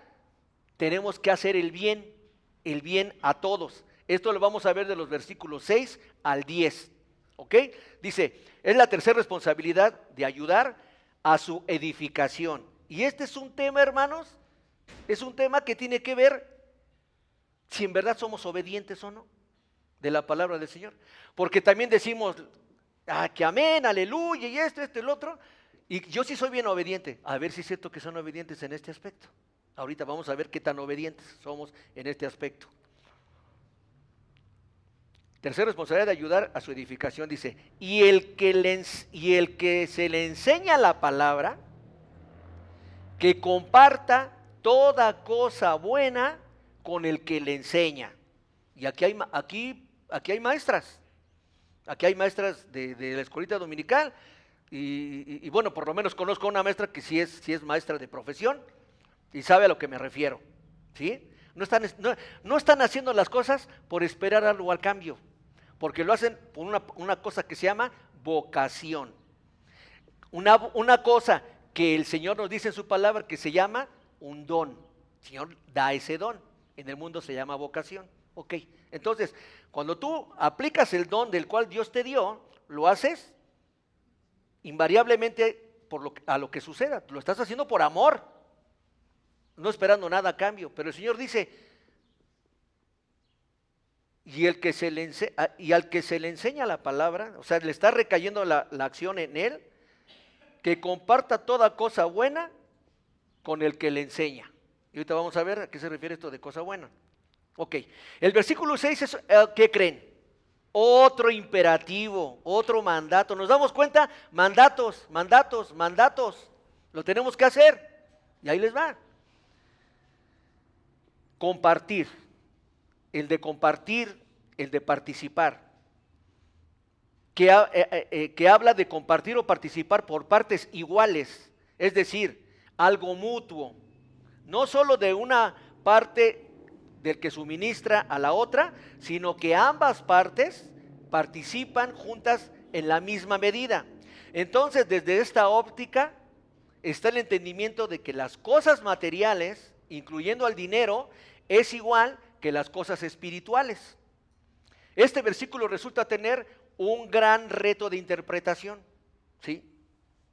tenemos que hacer el bien a todos. Esto lo vamos a ver de los versículos 6 al 10. ¿Ok? Dice, es la tercera responsabilidad de ayudar a su edificación. Y este es un tema, hermanos, es un tema que tiene que ver si en verdad somos obedientes o no de la palabra del Señor. Porque también decimos, que amén, aleluya, y esto, el otro. Y yo sí soy bien obediente. A ver si es cierto que son obedientes en este aspecto. Ahorita vamos a ver qué tan obedientes somos en este aspecto. Tercera responsabilidad de ayudar a su edificación, dice, y el que se le enseña la palabra, que comparta toda cosa buena con el que le enseña. Y aquí hay maestras. Aquí hay maestras de la escuelita dominical. Y bueno, por lo menos conozco a una maestra que sí es maestra de profesión y sabe a lo que me refiero. ¿Sí? No están haciendo las cosas por esperar algo al cambio, porque lo hacen por una cosa que se llama vocación. Una cosa que el Señor nos dice en su palabra que se llama un don. El Señor da ese don. En el mundo se llama vocación. Ok, entonces, cuando tú aplicas el don del cual Dios te dio, lo haces invariablemente a lo que suceda. Lo estás haciendo por amor, no esperando nada a cambio. Pero el Señor dice, y al que se le enseña la palabra, o sea, le está recayendo la acción en él, que comparta toda cosa buena con el que le enseña. Y ahorita vamos a ver a qué se refiere esto de cosa buena. Ok, el versículo 6 es, ¿qué creen? Otro imperativo, otro mandato. ¿Nos damos cuenta? Mandatos. Lo tenemos que hacer. Y ahí les va. Compartir. El de compartir, el de participar. Que habla de compartir o participar por partes iguales. Es decir, algo mutuo. No solo de una parte del que suministra a la otra, sino que ambas partes participan juntas en la misma medida. Entonces, desde esta óptica está el entendimiento de que las cosas materiales, incluyendo al dinero, es igual que las cosas espirituales. Este versículo resulta tener un gran reto de interpretación, ¿sí?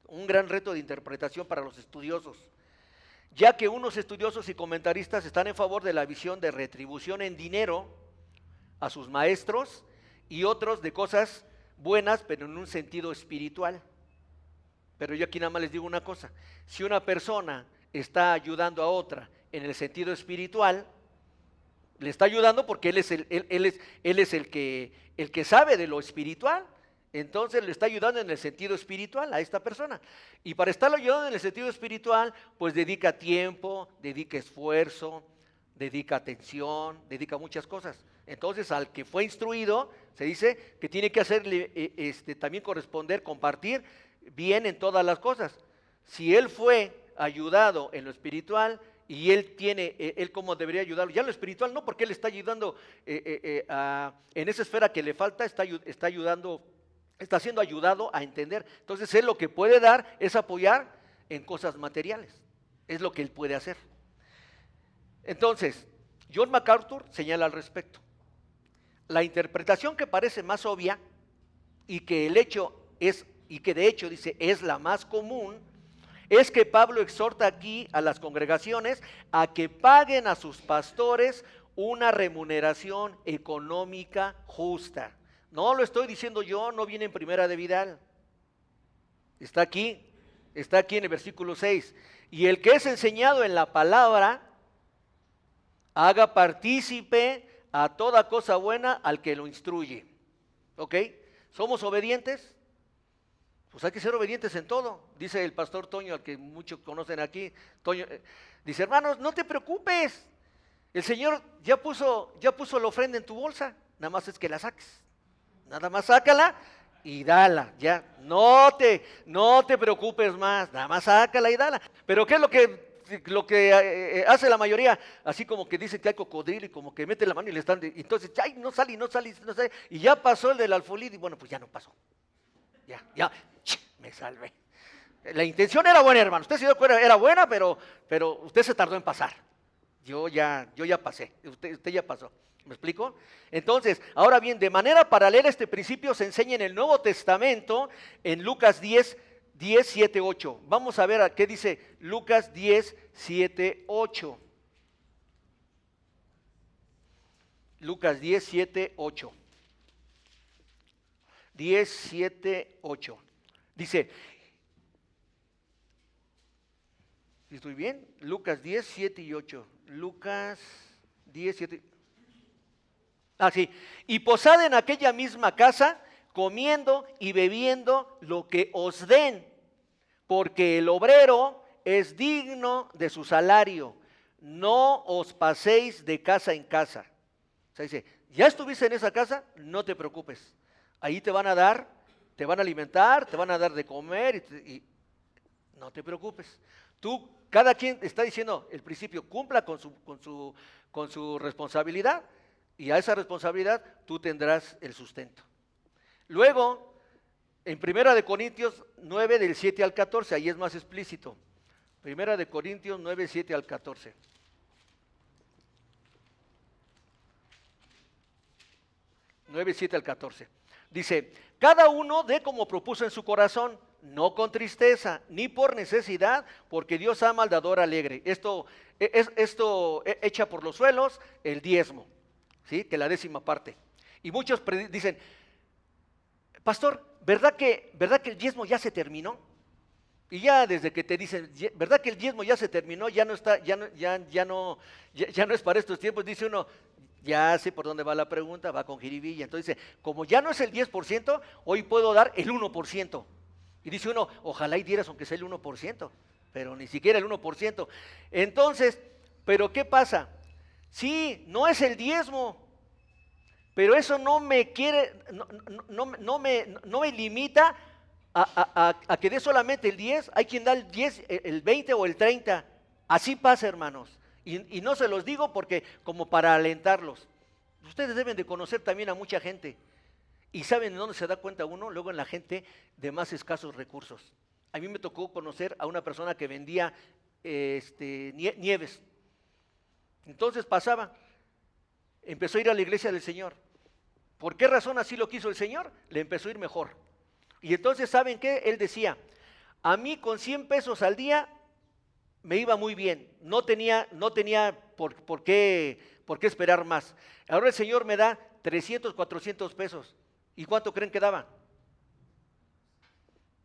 Un gran reto de interpretación para los estudiosos, ya que unos estudiosos y comentaristas están en favor de la visión de retribución en dinero a sus maestros y otros de cosas buenas, pero en un sentido espiritual. Pero yo aquí nada más les digo una cosa: si una persona está ayudando a otra en el sentido espiritual, le está ayudando porque él es el que sabe de lo espiritual. Entonces le está ayudando en el sentido espiritual a esta persona. Y para estarlo ayudando en el sentido espiritual, pues dedica tiempo, dedica esfuerzo, dedica atención, dedica muchas cosas. Entonces al que fue instruido, se dice que tiene que hacerle, también corresponder, compartir bien en todas las cosas. Si él fue ayudado en lo espiritual y él como debería ayudarlo, ya en lo espiritual no, porque él está ayudando en esa esfera que le falta, está siendo ayudado a entender. Entonces él lo que puede dar es apoyar en cosas materiales. Es lo que él puede hacer. Entonces, John MacArthur señala al respecto. La interpretación que parece más obvia y que de hecho dice es la más común, es que Pablo exhorta aquí a las congregaciones a que paguen a sus pastores una remuneración económica justa. No lo estoy diciendo yo, no viene en Primera de Vidal. Está aquí en el versículo 6. Y el que es enseñado en la palabra, haga partícipe a toda cosa buena al que lo instruye. ¿Ok? ¿Somos obedientes? Pues hay que ser obedientes en todo. Dice el pastor Toño, al que muchos conocen aquí. Toño, dice, hermanos, no te preocupes. El Señor ya puso la ofrenda en tu bolsa. Nada más es que la saques. Nada más sácala y dala, ya, no te preocupes más, nada más sácala y dala. Pero ¿qué es lo que hace la mayoría? Así como que dice que hay cocodrilo y como que mete la mano y le están, entonces, ay, no sale, y ya pasó el del alfolí y bueno, pues ya no pasó, ya, me salvé. La intención era buena, hermano, usted se dio cuenta, era buena, pero usted se tardó en pasar. Yo ya pasé, usted ya pasó. ¿Me explico? Entonces, ahora bien, de manera paralela este principio se enseña en el Nuevo Testamento, en Lucas 10, 7, 8. Vamos a ver a qué dice Lucas 10, 7, 8. Lucas 10, 7, 8. 10, 7, 8. Dice, ¿estoy bien? Lucas 10, 7 y 8. Lucas 10, 7. Sí. Y posad en aquella misma casa, comiendo y bebiendo lo que os den, porque el obrero es digno de su salario. No os paséis de casa en casa. O sea, dice, ya estuviste en esa casa, no te preocupes. Ahí te van a dar, te van a alimentar, te van a dar de comer y no te preocupes. Tú, cada quien está diciendo el principio, cumpla con su responsabilidad y a esa responsabilidad tú tendrás el sustento. Luego, en 1 Corintios 9, del 7 al 14, ahí es más explícito. 1 Corintios 9, 7 al 14. Nueve, 7 al 14. Dice, cada uno dé como propuso en su corazón, no con tristeza, ni por necesidad, porque Dios ama al dador alegre. Esto echa por los suelos el diezmo, ¿sí? Que la 10ª parte. Y muchos dicen, pastor, ¿verdad que el diezmo ya se terminó? Y ya desde que te dicen, ¿verdad que el diezmo ya se terminó? Ya no es para estos tiempos, dice uno. Ya sé por dónde va la pregunta, va con jiribilla. Entonces dice, como ya no es el 10%, hoy puedo dar el 1%. Y dice uno, ojalá y dieras aunque sea el 1%, pero ni siquiera el 1%. Entonces, ¿pero qué pasa? Sí, no es el diezmo, pero eso no me limita a que dé solamente el 10. Hay quien da el 10, el 20 o el 30. Así pasa, hermanos. Y no se los digo porque como para alentarlos. Ustedes deben de conocer también a mucha gente. ¿Y saben dónde se da cuenta uno? Luego en la gente de más escasos recursos. A mí me tocó conocer a una persona que vendía nieves. Entonces pasaba, empezó a ir a la iglesia del Señor. ¿Por qué razón así lo quiso el Señor? Le empezó a ir mejor. Y entonces, ¿saben qué? Él decía, a mí con 100 pesos al día me iba muy bien, no tenía por qué esperar más. Ahora el Señor me da 300, 400 pesos. ¿Y cuánto creen que daba?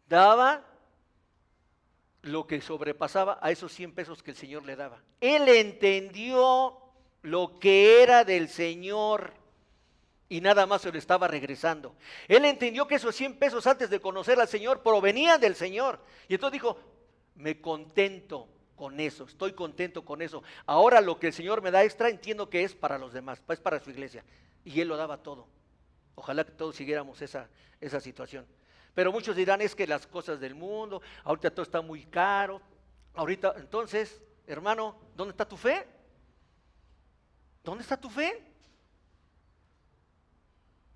Daba lo que sobrepasaba a esos 100 pesos que el Señor le daba. Él entendió lo que era del Señor y nada más se lo estaba regresando. Él entendió que esos 100 pesos antes de conocer al Señor provenían del Señor. Y entonces dijo, me contento con eso, estoy contento con eso. Ahora lo que el Señor me da extra, entiendo que es para los demás, es para su iglesia. Y Él lo daba todo. Ojalá que todos siguiéramos esa situación. Pero muchos dirán, es que las cosas del mundo, ahorita todo está muy caro. Ahorita, entonces, hermano, ¿dónde está tu fe? ¿Dónde está tu fe?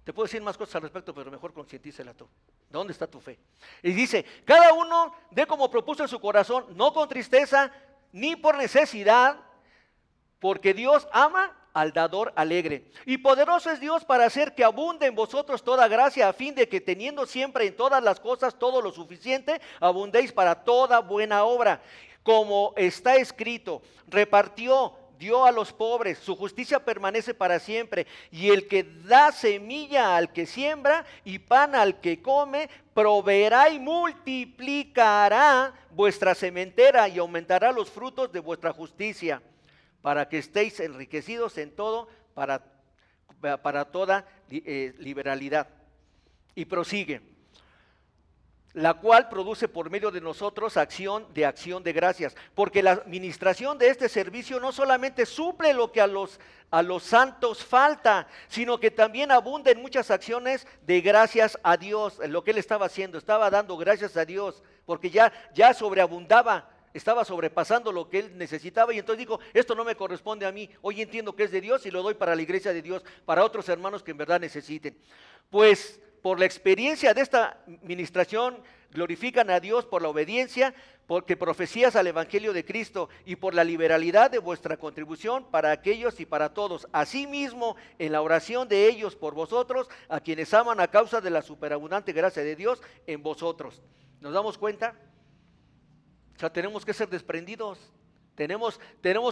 Te puedo decir más cosas al respecto, pero mejor concientícela tú. ¿Dónde está tu fe? Y dice, cada uno dé como propuso en su corazón, no con tristeza, ni por necesidad, porque Dios ama al dador alegre. Y poderoso es Dios para hacer que abunde en vosotros toda gracia, a fin de que teniendo siempre en todas las cosas todo lo suficiente, abundéis para toda buena obra. Como está escrito, repartió, dio a los pobres, su justicia permanece para siempre, y el que da semilla al que siembra y pan al que come, proveerá y multiplicará vuestra sementera y aumentará los frutos de vuestra justicia, para que estéis enriquecidos en todo, para toda liberalidad. Y prosigue, la cual produce por medio de nosotros acción de gracias, porque la administración de este servicio no solamente suple lo que a los santos falta, sino que también abunda en muchas acciones de gracias a Dios. Lo que él estaba haciendo, estaba dando gracias a Dios, porque ya sobreabundaba, estaba sobrepasando lo que él necesitaba, y entonces dijo, esto no me corresponde a mí, hoy entiendo que es de Dios y lo doy para la iglesia de Dios, para otros hermanos que en verdad necesiten. Pues por la experiencia de esta ministración, glorifican a Dios por la obediencia, porque profecías al Evangelio de Cristo y por la liberalidad de vuestra contribución para aquellos y para todos. Asimismo, en la oración de ellos por vosotros, a quienes aman a causa de la superabundante gracia de Dios en vosotros. ¿Nos damos cuenta? O sea, tenemos que ser desprendidos, tenemos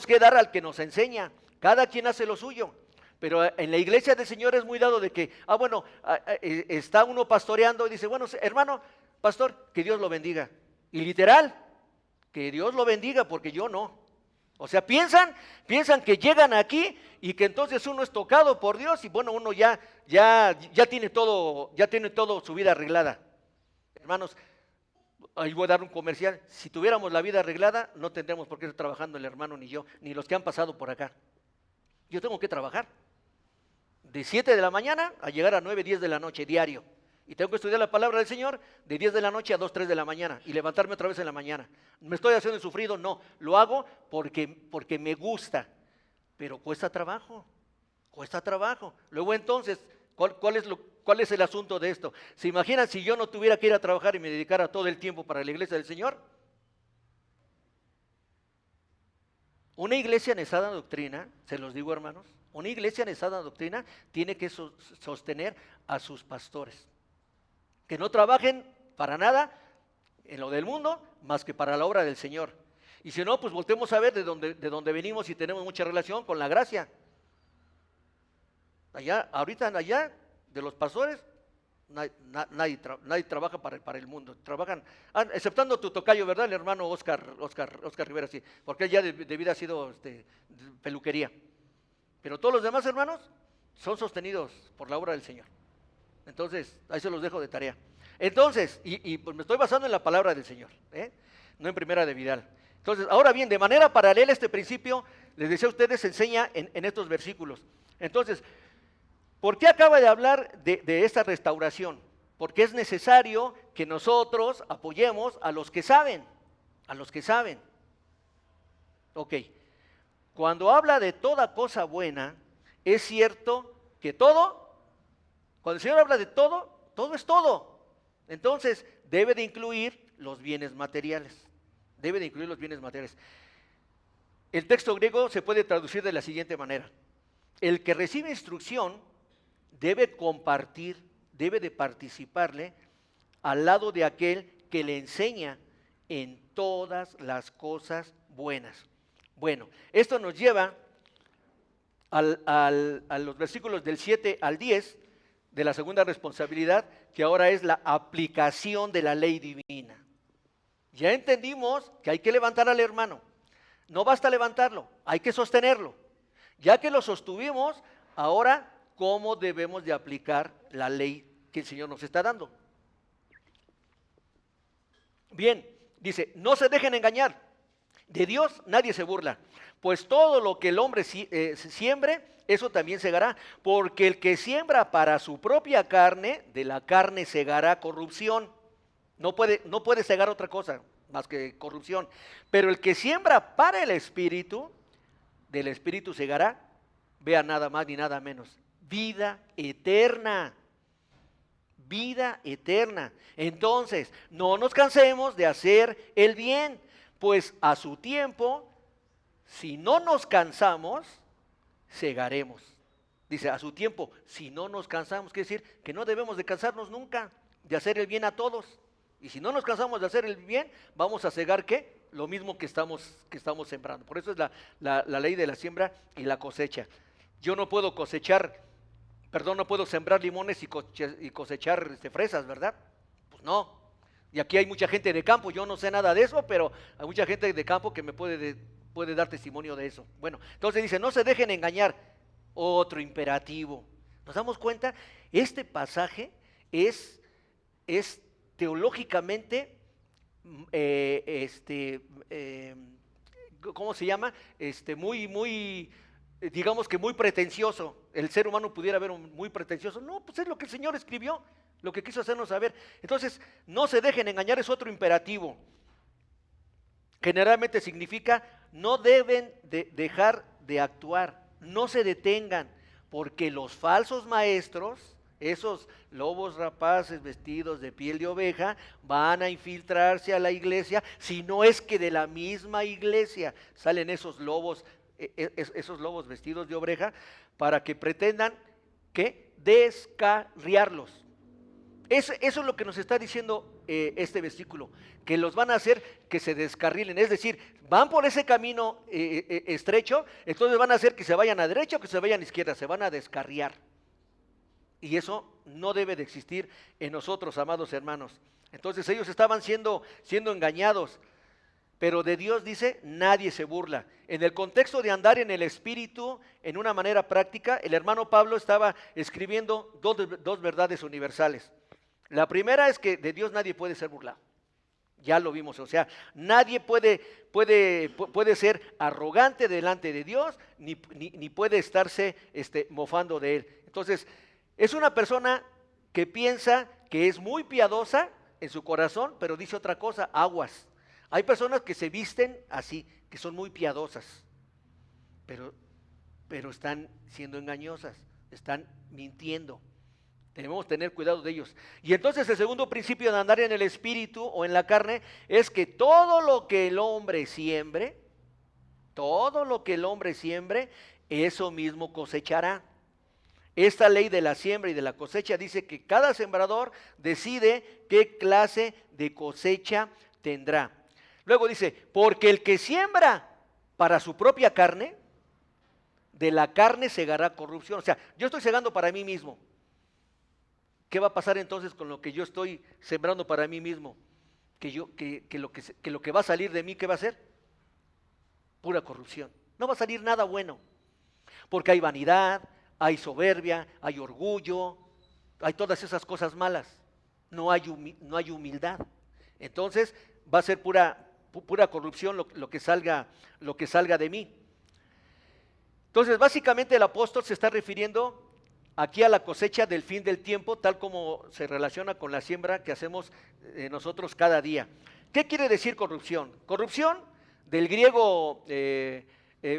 que dar al que nos enseña, cada quien hace lo suyo. Pero en la iglesia del Señor es muy dado de que, está uno pastoreando y dice, bueno, hermano, pastor, que Dios lo bendiga. Y literal, que Dios lo bendiga porque yo no. O sea, piensan que llegan aquí y que entonces uno es tocado por Dios y bueno, uno ya tiene todo su vida arreglada. Hermanos, ahí voy a dar un comercial. Si tuviéramos la vida arreglada, no tendríamos por qué estar trabajando el hermano ni yo, ni los que han pasado por acá. Yo tengo que trabajar de 7 de la mañana a llegar a 9, 10 de la noche diario. Y tengo que estudiar la palabra del Señor de 10 de la noche a 2, 3 de la mañana y levantarme otra vez en la mañana. ¿Me estoy haciendo sufrido? No, lo hago porque me gusta, pero cuesta trabajo, cuesta trabajo. Luego entonces, ¿cuál es el asunto de esto? ¿Se imaginan si yo no tuviera que ir a trabajar y me dedicara todo el tiempo para la iglesia del Señor? Una iglesia en sana doctrina, se los digo hermanos, una iglesia en sana doctrina tiene que sostener a sus pastores. Que no trabajen para nada en lo del mundo más que para la obra del Señor. Y si no, pues voltemos a ver de dónde venimos y tenemos mucha relación con la gracia. Ahorita allá de los pastores, nadie trabaja para el mundo. Trabajan, exceptando tu tocayo, ¿verdad? El hermano Oscar Rivera, sí, porque él ya de vida ha sido peluquería. Pero todos los demás hermanos son sostenidos por la obra del Señor. Entonces, ahí se los dejo de tarea. Entonces, pues me estoy basando en la palabra del Señor, no en Primera de Vidal. Entonces, ahora bien, de manera paralela a este principio, les decía a ustedes, se enseña en estos versículos. Entonces, ¿por qué acaba de hablar de esta restauración? Porque es necesario que nosotros apoyemos a los que saben, Ok, cuando habla de toda cosa buena, es cierto que cuando el Señor habla de todo, todo es todo. Entonces, debe de incluir los bienes materiales. El texto griego se puede traducir de la siguiente manera. El que recibe instrucción debe compartir, debe de participarle al lado de aquel que le enseña en todas las cosas buenas. Bueno, esto nos lleva a los versículos del 7 al 10 de la segunda responsabilidad, que ahora es la aplicación de la ley divina. Ya entendimos que hay que levantar al hermano. No basta levantarlo, hay que sostenerlo. Ya que lo sostuvimos, ahora, ¿cómo debemos de aplicar la ley que el Señor nos está dando? Bien, dice, no se dejen engañar. De Dios nadie se burla, pues todo lo que el hombre siembre, eso también segará, porque el que siembra para su propia carne, de la carne segará corrupción. No puede segar otra cosa más que corrupción. Pero el que siembra para el Espíritu, del Espíritu segará, vea nada más ni nada menos, vida eterna. Vida eterna. Entonces, no nos cansemos de hacer el bien, pues a su tiempo, si no nos cansamos, segaremos. Dice, a su tiempo, si no nos cansamos, quiere decir que no debemos de cansarnos nunca de hacer el bien a todos. Y si no nos cansamos de hacer el bien, vamos a segar, ¿qué? Lo mismo que estamos sembrando. Por eso es la ley de la siembra y la cosecha. Yo no puedo no puedo sembrar limones y cosechar fresas, ¿verdad? Pues no. Y aquí hay mucha gente de campo, yo no sé nada de eso, pero hay mucha gente de campo que me puede dar testimonio de eso. Bueno, entonces dice, no se dejen engañar. Otro imperativo. ¿Nos damos cuenta? Este pasaje es teológicamente, ¿cómo se llama? Digamos que muy pretencioso. El ser humano pudiera ver muy pretencioso. No, pues es lo que el Señor escribió, lo que quiso hacernos saber. Entonces, no se dejen engañar, es otro imperativo. Generalmente significa, no deben dejar de actuar, no se detengan, porque los falsos maestros, esos lobos rapaces vestidos de piel de oveja, van a infiltrarse a la iglesia, si no es que de la misma iglesia salen esos lobos vestidos de oveja, para que pretendan que descarriarlos. Eso es lo que nos está diciendo este versículo, que los van a hacer que se descarrilen, es decir, van por ese camino estrecho, entonces van a hacer que se vayan a derecha o que se vayan a izquierda, se van a descarriar. Y eso no debe de existir en nosotros, amados hermanos. Entonces ellos estaban siendo engañados, pero de Dios dice, nadie se burla. En el contexto de andar en el Espíritu, en una manera práctica, el hermano Pablo estaba escribiendo dos verdades universales. La primera es que de Dios nadie puede ser burlado. Ya lo vimos, o sea, nadie puede ser arrogante delante de Dios, ni puede estarse mofando de Él. Entonces, es una persona que piensa que es muy piadosa en su corazón, pero dice otra cosa, aguas. Hay personas que se visten así, que son muy piadosas, pero están siendo engañosas, están mintiendo. Debemos tener cuidado de ellos. Y entonces el segundo principio de andar en el espíritu o en la carne es que todo lo que el hombre siembre, eso mismo cosechará. Esta ley de la siembra y de la cosecha dice que cada sembrador decide qué clase de cosecha tendrá. Luego dice, porque el que siembra para su propia carne, de la carne segará corrupción. O sea, yo estoy segando para mí mismo. ¿Qué va a pasar entonces con lo que yo estoy sembrando para mí mismo? Que lo que va a salir de mí, ¿qué va a ser? Pura corrupción. No va a salir nada bueno. Porque hay vanidad, hay soberbia, hay orgullo, hay todas esas cosas malas. No hay humildad. Entonces va a ser pura corrupción lo que salga de mí. Entonces básicamente el apóstol se está refiriendo aquí a la cosecha del fin del tiempo, tal como se relaciona con la siembra que hacemos nosotros cada día. ¿Qué quiere decir corrupción? Corrupción, del griego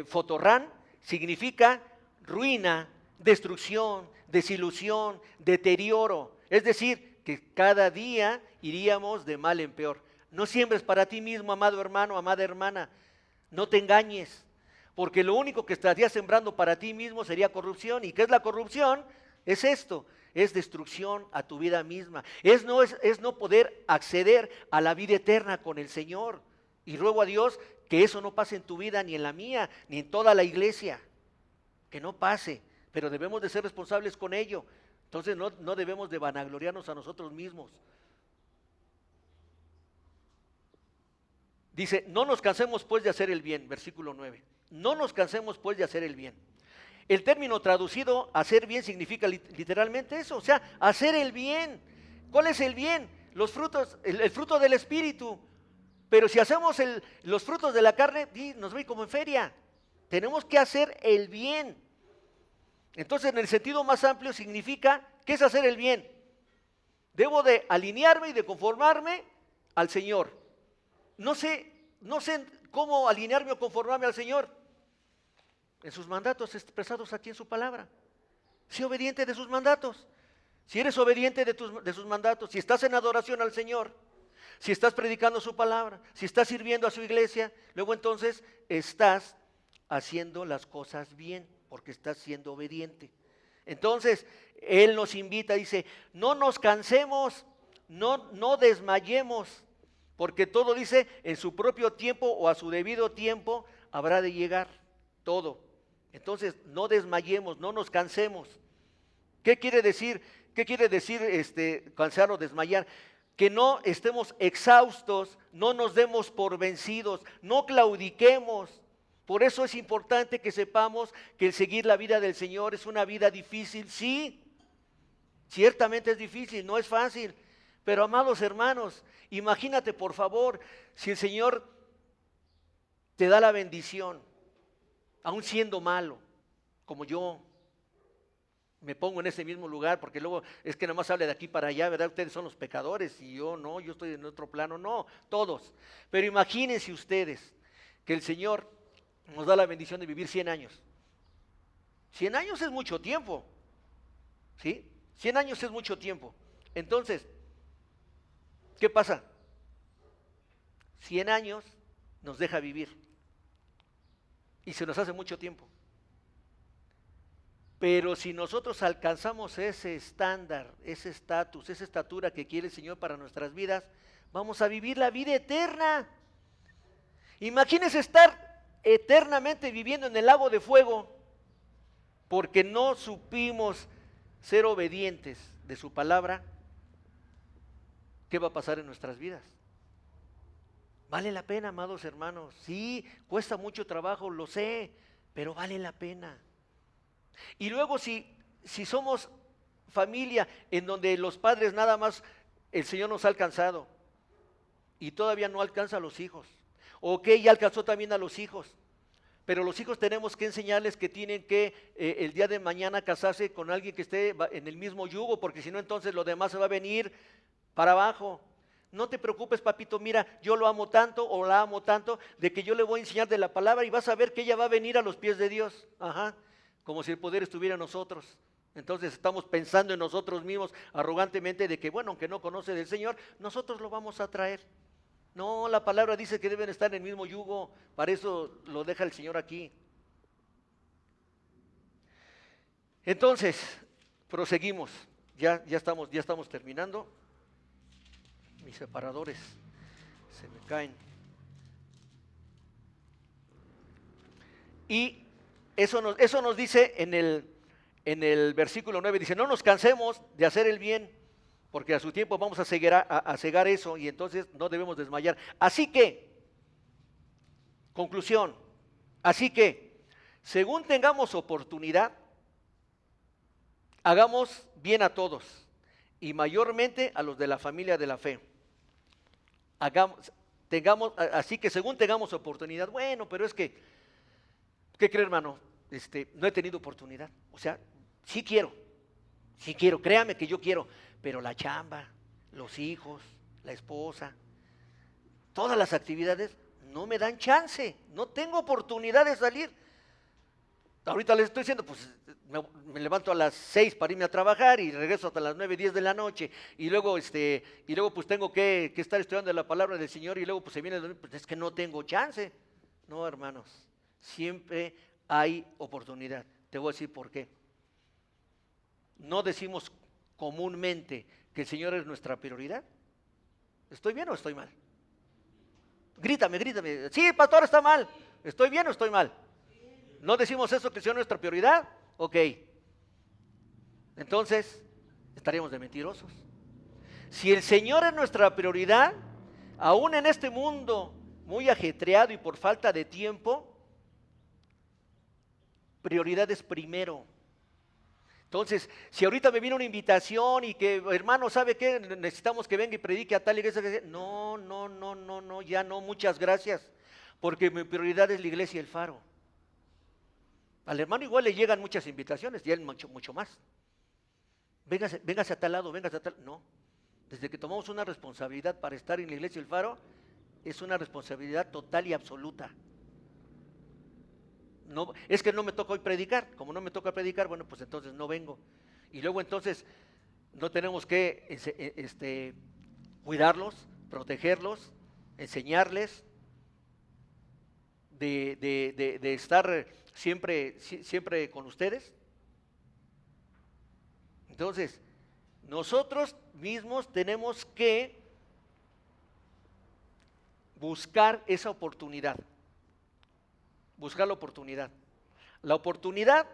fotorrán, significa ruina, destrucción, desilusión, deterioro. Es decir, que cada día iríamos de mal en peor. No siembres para ti mismo, amado hermano, amada hermana. No te engañes. Porque lo único que estarías sembrando para ti mismo sería corrupción. ¿Y qué es la corrupción? Es esto, es destrucción a tu vida misma. Es no poder acceder a la vida eterna con el Señor. Y ruego a Dios que eso no pase en tu vida, ni en la mía, ni en toda la iglesia. Que no pase, pero debemos de ser responsables con ello. Entonces no debemos de vanagloriarnos a nosotros mismos. Dice, no nos cansemos pues de hacer el bien, versículo 9. No nos cansemos pues de hacer el bien. El término traducido hacer bien significa literalmente eso, o sea, hacer el bien. ¿Cuál es el bien? Los frutos, el fruto del espíritu. Pero si hacemos los frutos de la carne, nos ve como en feria. Tenemos que hacer el bien. Entonces, en el sentido más amplio significa, ¿qué es hacer el bien? Debo de alinearme y de conformarme al Señor. No sé cómo alinearme o conformarme al Señor. En sus mandatos expresados aquí en su palabra. Sé obediente de sus mandatos. Si eres obediente de sus mandatos, si estás en adoración al Señor, si estás predicando su palabra, si estás sirviendo a su iglesia, luego entonces estás haciendo las cosas bien, porque estás siendo obediente. Entonces, Él nos invita, dice, no nos cansemos, no desmayemos, porque todo dice, en su propio tiempo o a su debido tiempo habrá de llegar todo. Entonces, no desmayemos, no nos cansemos. ¿Qué quiere decir? Cansar o desmayar? Que no estemos exhaustos, no nos demos por vencidos, no claudiquemos. Por eso es importante que sepamos que el seguir la vida del Señor es una vida difícil, sí, ciertamente es difícil, no es fácil. Pero amados hermanos, imagínate por favor, si el Señor te da la bendición, aún siendo malo, como yo me pongo en ese mismo lugar, porque luego es que nada más habla de aquí para allá, ¿verdad? Ustedes son los pecadores y yo no, yo estoy en otro plano, no, todos. Pero imagínense ustedes que el Señor nos da la bendición de vivir 100 años. 100 años es mucho tiempo, ¿sí? 100 años es mucho tiempo. Entonces, ¿qué pasa? 100 años nos deja vivir y se nos hace mucho tiempo. Pero si nosotros alcanzamos ese estándar, ese estatus, esa estatura que quiere el Señor para nuestras vidas, vamos a vivir la vida eterna. Imagínense estar eternamente viviendo en el lago de fuego porque no supimos ser obedientes de su palabra. ¿Qué va a pasar en nuestras vidas? Vale la pena, amados hermanos. Sí, cuesta mucho trabajo, lo sé, pero vale la pena. Y luego si somos familia en donde los padres nada más el Señor nos ha alcanzado y todavía no alcanza a los hijos. Ok, ya alcanzó también a los hijos. Pero los hijos tenemos que enseñarles que tienen que el día de mañana casarse con alguien que esté en el mismo yugo, porque si no entonces lo demás se va a venir para abajo. No te preocupes, papito, mira, yo lo amo tanto o la amo tanto, de que yo le voy a enseñar de la palabra y vas a ver que ella va a venir a los pies de Dios. Ajá, como si el poder estuviera en nosotros. Entonces estamos pensando en nosotros mismos arrogantemente de que, bueno, aunque no conoce del Señor, nosotros lo vamos a traer. No, la palabra dice que deben estar en el mismo yugo, para eso lo deja el Señor aquí. Entonces, proseguimos, ya estamos terminando. Mis separadores se me caen. Y eso nos dice en el versículo 9, dice, no nos cansemos de hacer el bien, porque a su tiempo vamos a cegar eso y entonces no debemos desmayar. Así que, conclusión, así que, según tengamos oportunidad, hagamos bien a todos y mayormente a los de la familia de la fe. Así que según tengamos oportunidad, bueno, pero es que, ¿qué cree, hermano? No he tenido oportunidad. O sea, sí quiero, créame que yo quiero, pero la chamba, los hijos, la esposa, todas las actividades no me dan chance, no tengo oportunidad de salir. Ahorita les estoy diciendo, pues me levanto a las 6 para irme a trabajar y regreso hasta las 9, 10 de la noche y luego pues tengo que estar estudiando la palabra del Señor y luego pues se viene el domingo, pues es que no tengo chance. No, hermanos, siempre hay oportunidad. Te voy a decir por qué. No decimos comúnmente que el Señor es nuestra prioridad. ¿Estoy bien o estoy mal? Grítame. Sí, pastor, está mal. ¿Estoy bien o estoy mal? ¿No decimos eso, que sea nuestra prioridad? Ok. Entonces, estaríamos de mentirosos. Si el Señor es nuestra prioridad, aún en este mundo muy ajetreado y por falta de tiempo, prioridad es primero. Entonces, si ahorita me viene una invitación y que, hermano, ¿sabe qué? Necesitamos que venga y predique a tal iglesia. No, ya no, muchas gracias. Porque mi prioridad es la iglesia y el Faro. Al hermano igual le llegan muchas invitaciones, y a él mucho más. Véngase a tal lado, véngase a tal. No, desde que tomamos una responsabilidad para estar en la iglesia y el Faro, es una responsabilidad total y absoluta. No, es que no me toca hoy predicar, como no me toca predicar, bueno, pues entonces no vengo. Y luego entonces no tenemos que cuidarlos, protegerlos, enseñarles, de estar siempre con ustedes. Entonces, nosotros mismos tenemos que buscar esa oportunidad. Buscar la oportunidad. La oportunidad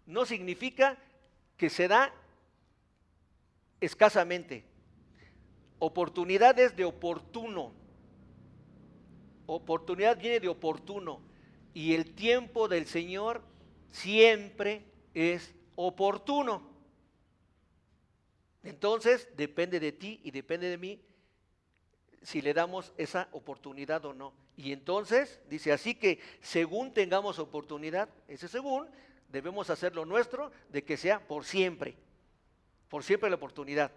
no significa que se da escasamente. Oportunidad es de oportuno. Oportunidad viene de oportuno. Y el tiempo del Señor siempre es oportuno. Entonces, depende de ti y depende de mí si le damos esa oportunidad o no. Y entonces, dice, así que según tengamos oportunidad, ese según, debemos hacer lo nuestro de que sea por siempre la oportunidad.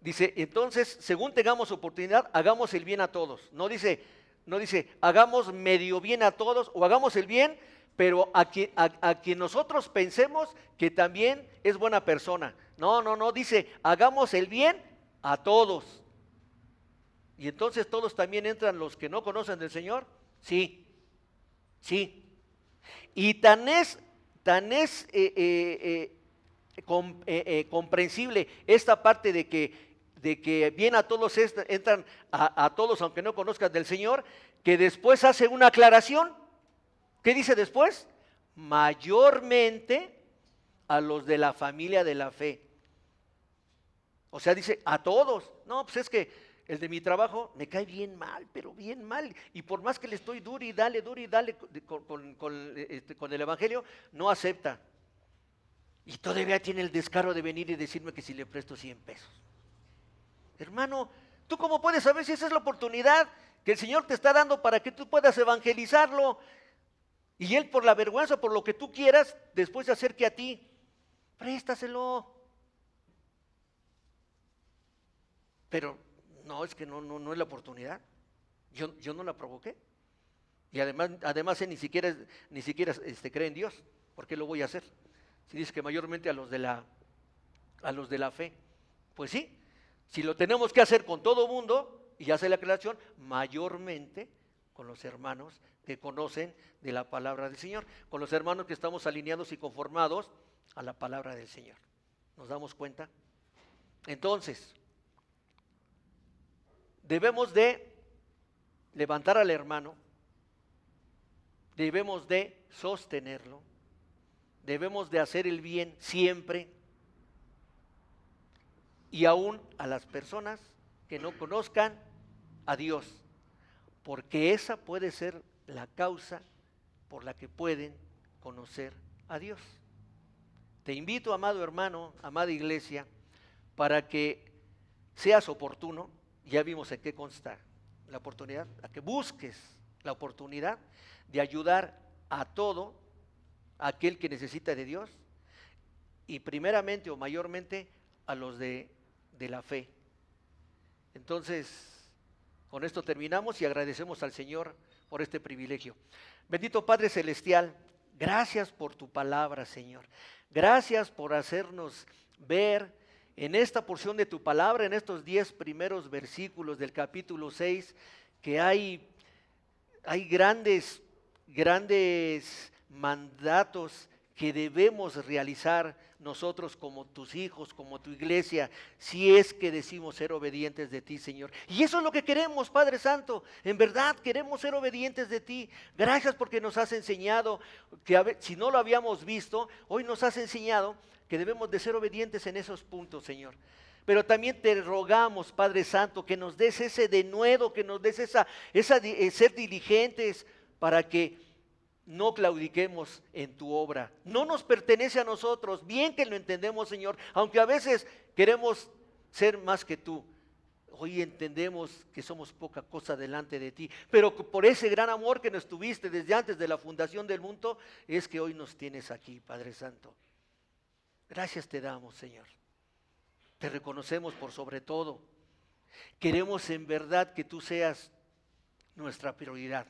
Dice, entonces, según tengamos oportunidad, hagamos el bien a todos. No dice, hagamos medio bien a todos o hagamos el bien, pero a quien nosotros pensemos que también es buena persona. No, dice, hagamos el bien a todos. Y entonces todos también entran los que no conocen del Señor. Sí. Y tan es comprensible esta parte de que bien a todos entran a todos aunque no conozcan del Señor, que después hace una aclaración. ¿Qué dice después? Mayormente a los de la familia de la fe. O sea, dice a todos. No, pues es que el de mi trabajo me cae bien mal, pero bien mal. Y por más que le estoy duro y dale con el evangelio, no acepta. Y todavía tiene el descaro de venir y decirme que si le presto 100 pesos. Hermano, ¿Tú cómo puedes saber si esa es la oportunidad que el Señor te está dando para que tú puedas evangelizarlo? Y Él, por la vergüenza, por lo que tú quieras, después se acerque a ti, préstaselo. Pero no, es que no es la oportunidad. Yo no la provoqué. Y además él ni siquiera cree en Dios. ¿Por qué lo voy a hacer? Si dice que mayormente a los de la fe. Pues sí, si lo tenemos que hacer con todo mundo, y hace la aclaración, mayormente con los hermanos que conocen de la palabra del Señor, con los hermanos que estamos alineados y conformados a la palabra del Señor. ¿Nos damos cuenta? Entonces, debemos de levantar al hermano, debemos de sostenerlo, debemos de hacer el bien siempre, y aún a las personas que no conozcan a Dios, porque esa puede ser la causa por la que pueden conocer a Dios. Te invito, amado hermano, amada iglesia, para que seas oportuno. Ya vimos en qué consta la oportunidad, a que busques la oportunidad de ayudar a todo aquel que necesita de Dios, y primeramente o mayormente a los de la fe. Entonces, con esto terminamos y agradecemos al Señor por este privilegio. Bendito Padre Celestial, gracias por tu palabra, Señor. Gracias por hacernos ver en esta porción de tu palabra, en estos 10 primeros versículos del capítulo 6, que hay grandes mandatos que debemos realizar nosotros como tus hijos, como tu iglesia, si es que decimos ser obedientes de ti, Señor. Y eso es lo que queremos, Padre Santo. En verdad queremos ser obedientes de ti. Gracias porque nos has enseñado, que si no lo habíamos visto, hoy nos has enseñado que debemos de ser obedientes en esos puntos, Señor. Pero también te rogamos, Padre Santo, que nos des ese denuedo, que nos des ser diligentes para que no claudiquemos en tu obra. No nos pertenece a nosotros, bien que lo entendemos, Señor, aunque a veces queremos ser más que tú. Hoy entendemos que somos poca cosa delante de ti, pero por ese gran amor que nos tuviste desde antes de la fundación del mundo, es que hoy nos tienes aquí, Padre Santo. Gracias te damos, Señor. Te reconocemos por sobre todo. Queremos en verdad que tú seas nuestra prioridad.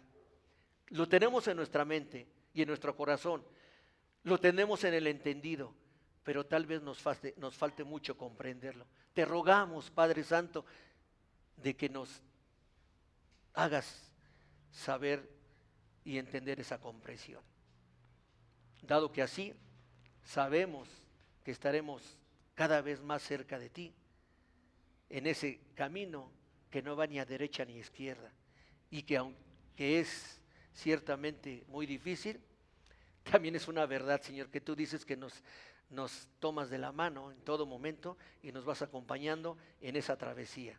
Lo tenemos en nuestra mente y en nuestro corazón. Lo tenemos en el entendido, pero tal vez nos falte mucho comprenderlo. Te rogamos, Padre Santo, de que nos hagas saber y entender esa comprensión. Dado que así sabemos que estaremos cada vez más cerca de ti, en ese camino que no va ni a derecha ni a izquierda, y que aunque es ciertamente muy difícil, también es una verdad, Señor, que tú dices que nos tomas de la mano en todo momento y nos vas acompañando en esa travesía.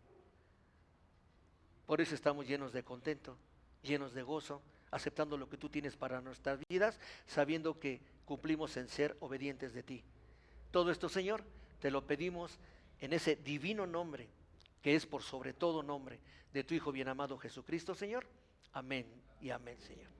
Por eso estamos llenos de contento, llenos de gozo, aceptando lo que tú tienes para nuestras vidas, sabiendo que cumplimos en ser obedientes de ti. Todo esto, Señor, te lo pedimos en ese divino nombre, que es por sobre todo nombre, de tu Hijo bien amado Jesucristo, Señor. Amén y amén, Señor.